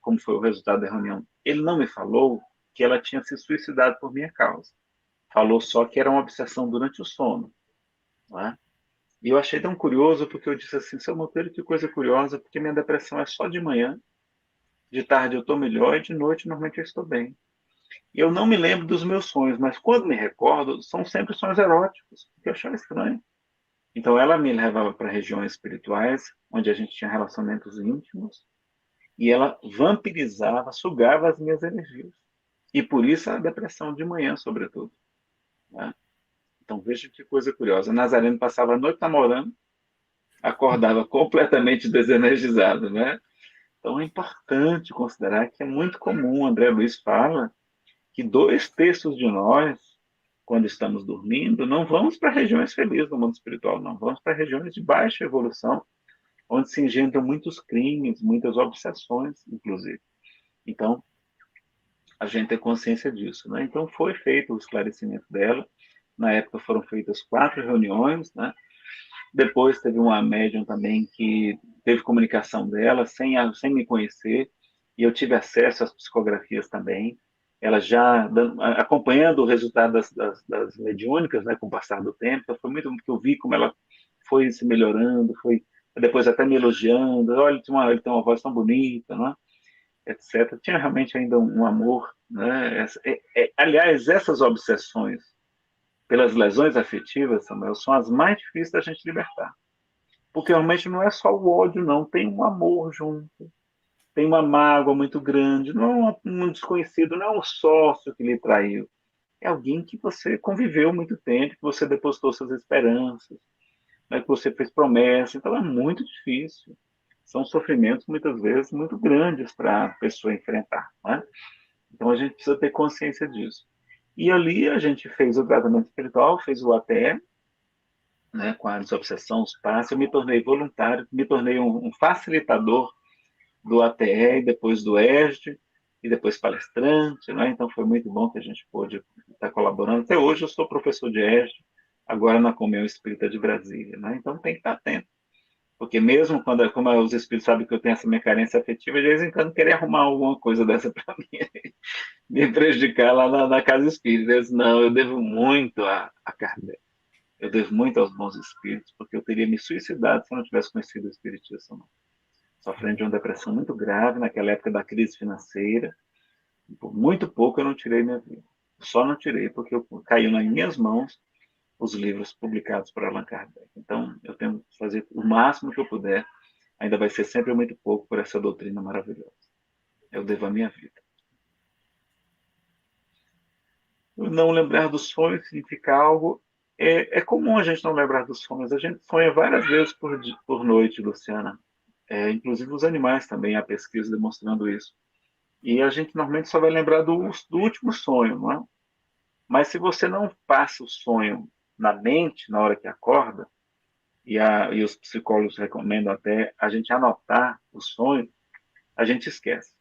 Speaker 1: como foi o resultado da reunião. Ele não me falou que ela tinha se suicidado por minha causa. Falou só que era uma obsessão durante o sono. Né? E eu achei tão curioso, porque eu disse assim, seu Monteiro, que coisa curiosa, porque minha depressão é só de manhã, de tarde eu estou melhor e de noite normalmente eu estou bem. E eu não me lembro dos meus sonhos, mas quando me recordo, são sempre sonhos eróticos, que eu achava estranho. Então ela me levava para regiões espirituais, onde a gente tinha relacionamentos íntimos, e ela vampirizava, sugava as minhas energias. E por isso a depressão de manhã, sobretudo. Né? Então veja que coisa curiosa. Nazareno passava a noite namorando, acordava completamente desenergizado, né? Então é importante considerar que é muito comum, André Luiz fala, que 2/3 de nós quando estamos dormindo, não vamos para regiões felizes do mundo espiritual, não. Vamos para regiões de baixa evolução, onde se engendram muitos crimes, muitas obsessões, inclusive. Então, a gente tem consciência disso, né? Então, foi feito o esclarecimento dela. Na época foram feitas 4 reuniões, né? Depois teve uma médium também que teve comunicação dela sem me conhecer, e eu tive acesso às psicografias também. Ela já acompanhando o resultado das mediúnicas, né, com o passar do tempo, então foi muito que eu vi como ela foi se melhorando, foi depois até me elogiando, olha, ele tem uma voz tão bonita, né, etc. Tinha realmente ainda um amor, né? Aliás, essas obsessões pelas lesões afetivas, Samuel, são as mais difíceis da gente libertar. Porque realmente não é só o ódio, não. Tem um amor junto. Tem uma mágoa muito grande. Não é um desconhecido, não é um sócio que lhe traiu. É alguém que você conviveu muito tempo, que você depositou suas esperanças, né, que você fez promessa. Então é muito difícil. São sofrimentos, muitas vezes, muito grandes para a pessoa enfrentar. Né? Então a gente precisa ter consciência disso. E ali a gente fez o tratamento espiritual, fez o ATE, né, com a desobsessão, os passos, eu me tornei voluntário, me tornei um facilitador do ATE, e depois do ESD, e depois palestrante, né? Então foi muito bom que a gente pôde estar colaborando. Até hoje eu sou professor de ESD, agora na Comunhão Espírita de Brasília, né? Então tem que estar atento, porque mesmo quando como os espíritos sabem que eu tenho essa minha carência afetiva, de vez em quando querer arrumar alguma coisa dessa para mim, me prejudicar lá na casa espírita. Eu disse, não, eu devo muito a Kardec. Eu devo muito aos bons espíritos, porque eu teria me suicidado se eu não tivesse conhecido o espiritismo. Sofrendo de uma depressão muito grave naquela época da crise financeira. Por muito pouco eu não tirei minha vida. Só não tirei porque caiu nas minhas mãos os livros publicados por Allan Kardec. Então, eu tenho que fazer o máximo que eu puder. Ainda vai ser sempre muito pouco por essa doutrina maravilhosa. Eu devo a minha vida. Não lembrar dos sonhos significa algo. É comum a gente não lembrar dos sonhos. A gente sonha várias vezes por noite, Luciana. Inclusive os animais também, há pesquisa demonstrando isso. E a gente normalmente só vai lembrar do último sonho, não é? Mas se você não passa o sonho na mente na hora que acorda, e os psicólogos recomendam até a gente anotar o sonho, a gente esquece.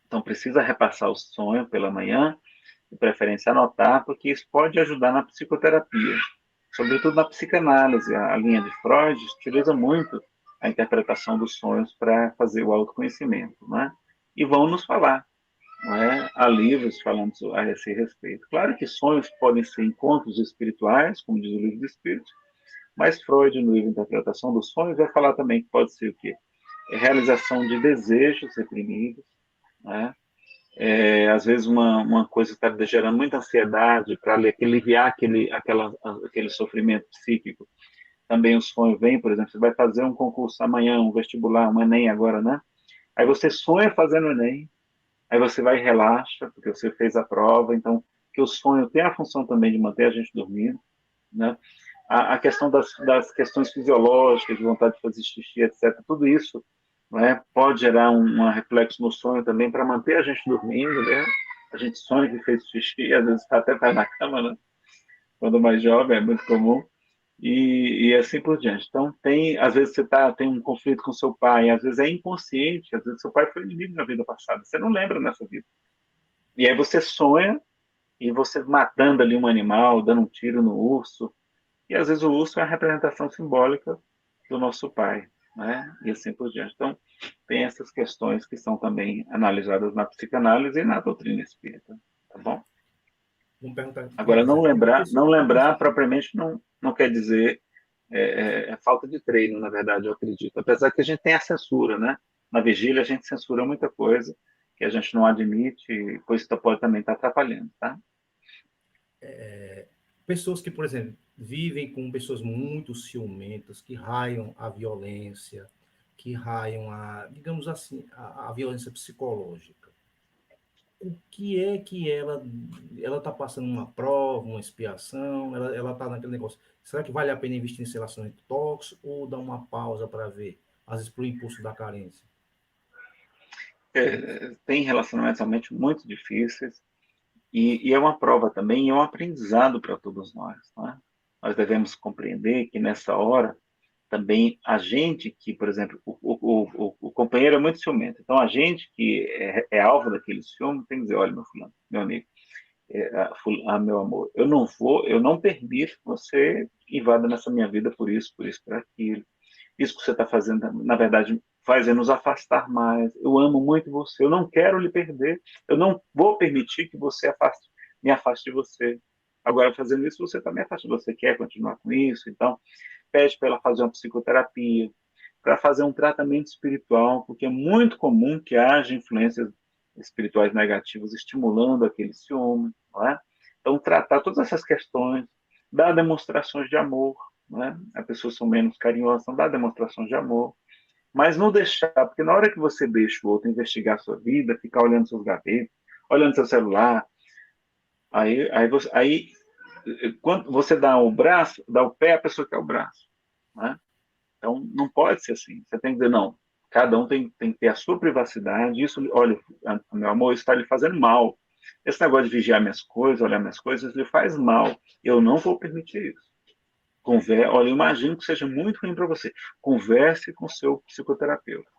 Speaker 1: Então precisa repassar o sonho pela manhã, de preferência anotar, porque isso pode ajudar na psicoterapia, sobretudo na psicanálise. A linha de Freud utiliza muito a interpretação dos sonhos para fazer o autoconhecimento, né? E vão nos falar, não é? Há livros falando a esse respeito. Claro que sonhos podem ser encontros espirituais, como diz o livro dos Espíritos, mas Freud, no livro Interpretação dos Sonhos, vai falar também que pode ser o quê? Realização de desejos reprimidos, né? Às vezes uma coisa está gerando muita ansiedade para aliviar aquele sofrimento psíquico. Também o sonho vem, por exemplo, você vai fazer um concurso amanhã, um vestibular, um Enem agora, né? Aí você sonha fazendo o Enem, aí você vai e relaxa, porque você fez a prova, então, que o sonho tem a função também de manter a gente dormindo, né? A questão das questões fisiológicas, de vontade de fazer xixi, etc., tudo isso, né, pode gerar um reflexo no sonho também para manter a gente dormindo, né? A gente sonha que fez xixi, às vezes até está na cama, né? Quando mais jovem, é muito comum. E assim por diante. Então, às vezes tem um conflito com seu pai, às vezes é inconsciente, às vezes seu pai foi inimigo na vida passada, você não lembra nessa vida. E aí você sonha e você matando ali um animal, dando um tiro no urso, e às vezes o urso é a representação simbólica do nosso pai, né? E assim por diante. Então, tem essas questões que são também analisadas na psicanálise e na doutrina espírita, tá bom?
Speaker 2: Vamos perguntar aqui,
Speaker 1: Agora,
Speaker 2: Isa.
Speaker 1: não lembrar propriamente não quer dizer falta de treino, na verdade, eu acredito. Apesar que a gente tem a censura, né? Na vigília a gente censura muita coisa que a gente não admite, pois isso pode também estar atrapalhando, tá?
Speaker 2: Pessoas que, por exemplo, vivem com pessoas muito ciumentas, que raiam a violência, que raiam digamos assim, a violência psicológica. O que é que ela está passando uma prova, uma expiação, ela está naquele negócio. Será que vale a pena investir nesse relacionamento tóxico ou dar uma pausa para ver? Às vezes, por impulso da carência.
Speaker 1: Tem relacionamentos realmente muito difíceis, E é uma prova também, é um aprendizado para todos nós. Não é? Nós devemos compreender que nessa hora também a gente que, por exemplo, o companheiro é muito ciumento. Então a gente que é alvo daquele ciúme tem que dizer, olha, meu fulano, meu amigo, meu amor, eu não permito que você invada nessa minha vida por isso, por aquilo. Isso que você está fazendo, na verdade, faz nos afastar mais. Eu amo muito você, eu não quero lhe perder, eu não vou permitir que você me afaste de você. Agora, fazendo isso, você também afasta. Você quer continuar com isso? Então, pede para ela fazer uma psicoterapia, para fazer um tratamento espiritual, porque é muito comum que haja influências espirituais negativas estimulando aquele ciúme, não é? Então, tratar todas essas questões, dar demonstrações de amor, não é? As pessoas são menos carinhosas, então dá demonstrações de amor, mas não deixar, porque na hora que você deixa o outro investigar a sua vida, ficar olhando seus gavetas, olhando seu celular, aí quando você dá o braço, dá o pé, a pessoa quer o braço, né? Então, não pode ser assim. Você tem que dizer, não, cada um tem que ter a sua privacidade. Isso, olha, meu amor, isso está lhe fazendo mal. Esse negócio de vigiar minhas coisas, olhar minhas coisas, lhe faz mal. Eu não vou permitir isso. Olha, eu imagino que seja muito ruim para você. Converse com o seu psicoterapeuta.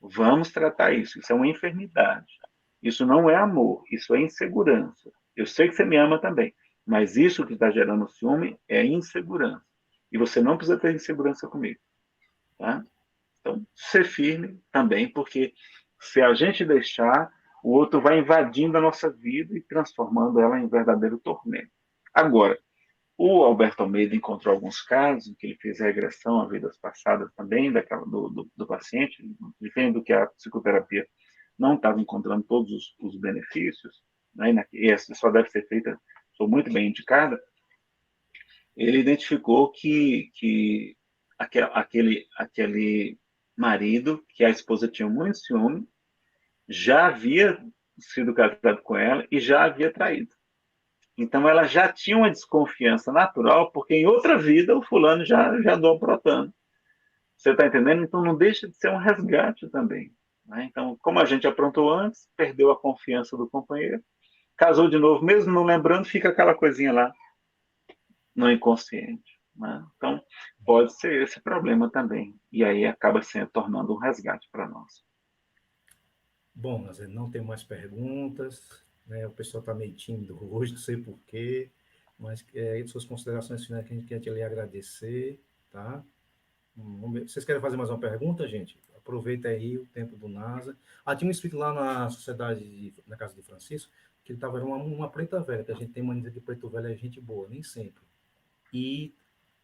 Speaker 1: Vamos tratar isso. Isso é uma enfermidade. Isso não é amor, isso é insegurança. Eu sei que você me ama também, mas isso que está gerando ciúme é insegurança. E você não precisa ter insegurança comigo. Tá? Então, ser firme também, porque se a gente deixar, o outro vai invadindo a nossa vida e transformando ela em verdadeiro tormento. Agora, o Alberto Almeida encontrou alguns casos em que ele fez regressão a vidas passadas também do paciente, vendo que a psicoterapia não estava encontrando todos os benefícios, né, e essa só deve ser feita, sou muito bem indicada, ele identificou que aquele marido, que a esposa tinha muito ciúme, já havia sido casado com ela e já havia traído. Então ela já tinha uma desconfiança natural, porque em outra vida o fulano já andou aprontando. Você está entendendo? Então não deixa de ser um resgate também. Né? Então, como a gente aprontou antes, perdeu a confiança do companheiro, casou de novo, mesmo não lembrando, fica aquela coisinha lá no inconsciente. Né? Então, pode ser esse problema também. E aí acaba tornando um resgate para nós.
Speaker 2: Bom, mas não tem mais perguntas, né? O pessoal está meio tímido hoje, não sei porquê, mas suas considerações finais que a gente quer te lhe agradecer, tá? Vocês querem fazer mais uma pergunta, gente? Aproveita aí o tempo do NASA. Ah, tinha um escrito lá na sociedade, na casa de Francisco, que ele estava uma preta velha, que a gente tem mania de preto velho é gente boa, nem sempre. E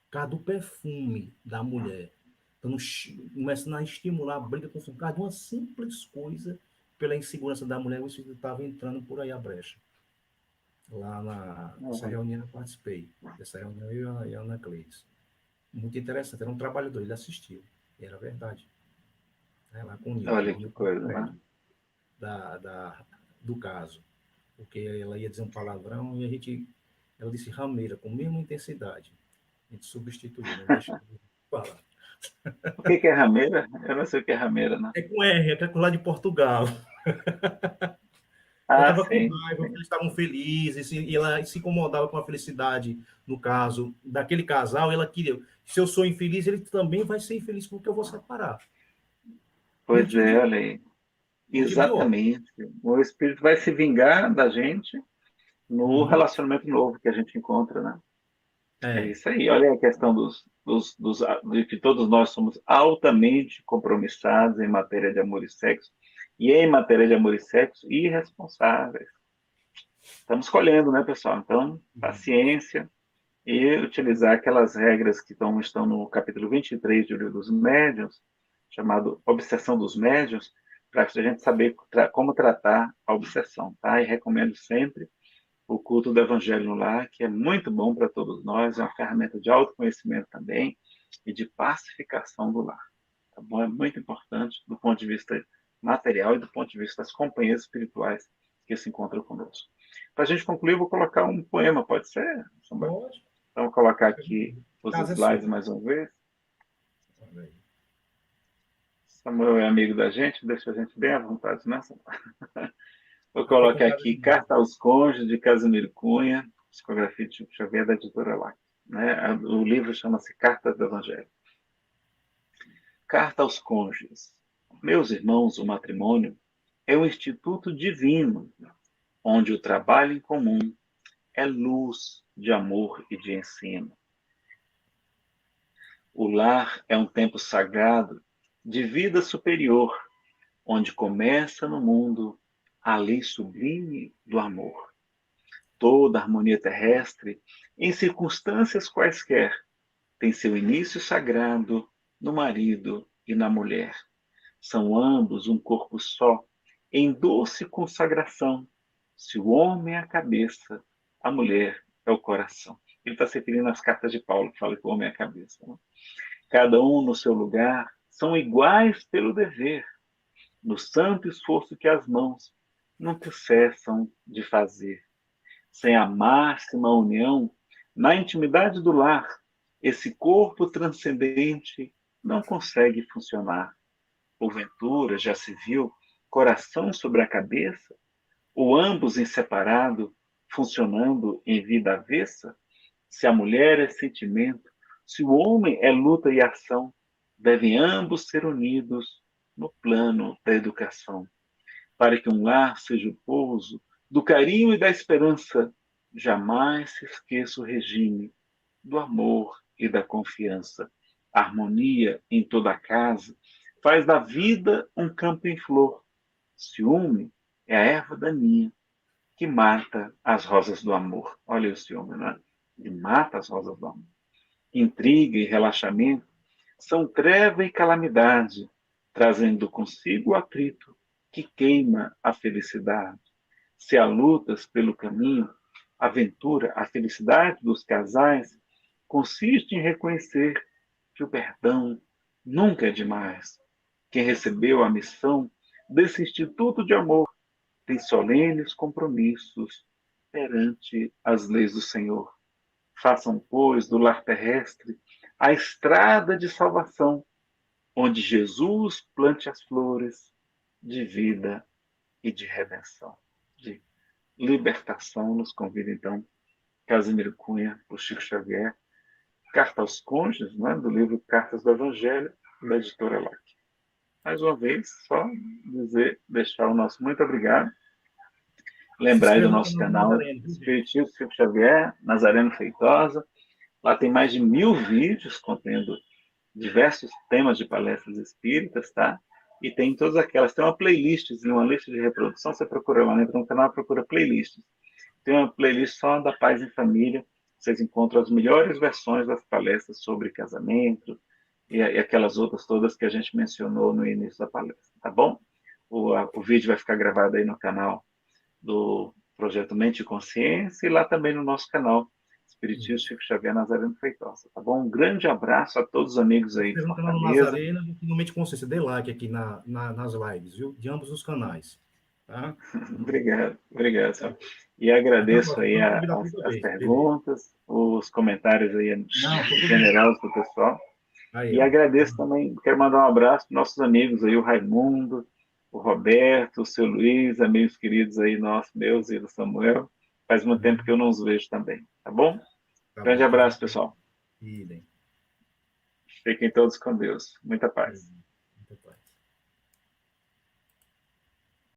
Speaker 2: por causa do perfume da mulher, então, começando a estimular a briga com o por causa de uma simples coisa, pela insegurança da mulher, o espírito estava entrando por aí a brecha. Lá nessa reunião eu participei. Dessa reunião eu e a Ana Cleis. Muito interessante, era um trabalhador, ele assistiu. E era verdade. Né, lá com o Nilton,
Speaker 1: Olha
Speaker 2: o
Speaker 1: que
Speaker 2: Nilton
Speaker 1: coisa,
Speaker 2: Fred,
Speaker 1: né?
Speaker 2: do caso. Porque ela ia dizer um palavrão e ela disse rameira, com a mesma intensidade. A gente substituiu, não deixa de falar.
Speaker 1: O que é rameira? Eu não sei o que é rameira, né?
Speaker 2: É com R, é com lá de Portugal. Ela
Speaker 1: Ah,
Speaker 2: estava com
Speaker 1: sim,
Speaker 2: raiva,
Speaker 1: sim.
Speaker 2: eles estavam felizes, e ela se incomodava com a felicidade, no caso, daquele casal, e ela queria, se eu sou infeliz, ele também vai ser infeliz porque eu vou separar.
Speaker 1: Pois é, olha aí.
Speaker 2: Um tipo de ódio.
Speaker 1: Exatamente. O espírito vai se vingar da gente no
Speaker 2: Uhum.
Speaker 1: relacionamento novo que a gente encontra, né? É
Speaker 2: É.
Speaker 1: isso aí. Olha a questão de que todos nós somos altamente compromissados em matéria de amor e sexo, e em matéria de amor e sexo, irresponsáveis. Estamos escolhendo, né, pessoal? Então, paciência e utilizar aquelas regras que estão no capítulo 23 do Livro dos Médiuns, chamado Obsessão dos Médiuns, para a gente saber como tratar a obsessão, tá? E recomendo sempre o culto do Evangelho no Lar, que é muito bom para todos nós, é uma ferramenta de autoconhecimento também e de pacificação do lar. Tá bom? É muito importante do ponto de vista material e do ponto de vista das companhias espirituais que se encontram conosco. Para a gente concluir, eu vou colocar um poema, pode ser, Samuel?
Speaker 2: Pode.
Speaker 1: Então, vou colocar aqui
Speaker 2: A
Speaker 1: os
Speaker 2: casa é
Speaker 1: slides
Speaker 2: sua.
Speaker 1: mais uma vez.
Speaker 2: Olha aí.
Speaker 1: Samuel é amigo da gente, deixa a gente bem à vontade, né, Samuel? Eu
Speaker 2: Aqui é
Speaker 1: coloco
Speaker 2: pegada
Speaker 1: aqui
Speaker 2: de...
Speaker 1: Carta aos Cônjuges, de Casimiro Cunha, psicografia de Chico Xavier, da editora LAC. Né? O livro chama-se Cartas do Evangelho. Carta aos Cônjuges. Meus irmãos, o matrimônio é um instituto divino, onde o trabalho em comum é luz de amor e de ensino. O lar é um tempo sagrado de vida superior, onde começa no mundo a lei sublime do amor. Toda harmonia terrestre, em circunstâncias quaisquer, tem seu início sagrado no marido e na mulher. São ambos um corpo só, em doce consagração. Se o homem é a cabeça, a mulher é o coração. Ele está se referindo às cartas de Paulo, que fala que o homem é a cabeça. Né? Cada um no seu lugar, são iguais pelo dever, no santo esforço que as mãos nunca cessam de fazer. Sem a máxima união, na intimidade do lar, esse corpo transcendente não consegue funcionar. Porventura, já se viu coração sobre a cabeça, ou ambos em separado, funcionando em vida avessa? Se a mulher é sentimento, se o homem é luta e ação, devem ambos ser unidos no plano da educação, para que um lar seja o pouso do carinho e da esperança. Jamais se esqueça o regime do amor e da confiança. A harmonia em toda a casa faz da vida um campo em flor. Ciúme é a erva daninha que mata as rosas do amor. Olha o ciúme, né? Que mata as rosas do amor. Intriga e relaxamento são treva e calamidade, trazendo consigo o atrito que queima a felicidade. Se há lutas pelo caminho, a aventura, a felicidade dos casais consiste em reconhecer que o perdão nunca é demais. Quem recebeu a missão desse instituto de amor tem solenes compromissos perante as leis do Senhor. Façam, pois, do lar terrestre a estrada de salvação, onde Jesus plante as flores de vida e de redenção, de libertação. Nos convida, então, Casimiro Cunha, o Chico Xavier, Carta aos Cônjuges, né, do livro Cartas do Evangelho, da editora LAC. Mais uma vez, só dizer, deixar o nosso muito obrigado.
Speaker 2: Se
Speaker 1: Lembrar aí do
Speaker 2: inscreva no
Speaker 1: nosso
Speaker 2: canal do
Speaker 1: canal
Speaker 2: Nazareno, viu, gente?
Speaker 1: Espiritismo Chico Xavier, Nazareno Feitosa. Lá tem mais de 1000 vídeos contendo diversos temas de palestras espíritas, tá? E tem todas aquelas. Tem uma playlist, uma lista de reprodução. Você procura lá, entra no canal, procura playlists. Tem uma playlist só da Paz em Família. Vocês encontram as melhores versões das palestras sobre casamento e aquelas outras todas que a gente mencionou no início da palestra, tá bom? O vídeo vai ficar gravado aí no canal do Projeto Mente e Consciência e lá também no nosso canal Espiritismo
Speaker 2: Isso.
Speaker 1: Chico Xavier Nazareno Feitosa, tá bom? Um grande abraço a todos os amigos
Speaker 2: Se
Speaker 1: aí de
Speaker 2: inscreva no canal do
Speaker 1: Fortaleza.
Speaker 2: Nazareno e finalmente consciência. Dê like aqui nas lives, viu? De ambos os canais. Tá?
Speaker 1: Obrigado, obrigado, senhor. E
Speaker 2: Até a
Speaker 1: agradeço
Speaker 2: próxima.
Speaker 1: aí
Speaker 2: Estamos convidados outra
Speaker 1: as
Speaker 2: vez. Beleza.
Speaker 1: perguntas, os comentários aí
Speaker 2: Não, foi tudo bem.
Speaker 1: generosos do pessoal.
Speaker 2: Aí,
Speaker 1: E
Speaker 2: ó.
Speaker 1: agradeço também, quero mandar um abraço para nossos amigos aí, o Raimundo, o Roberto, o seu Luiz, amigos queridos aí, nossos, meus e do Samuel. Faz muito tempo que eu não os vejo também, tá bom?
Speaker 2: Tá
Speaker 1: Grande
Speaker 2: bom. Que
Speaker 1: abraço, pessoal.
Speaker 2: idem.
Speaker 1: Fiquem todos com Deus. Muita paz.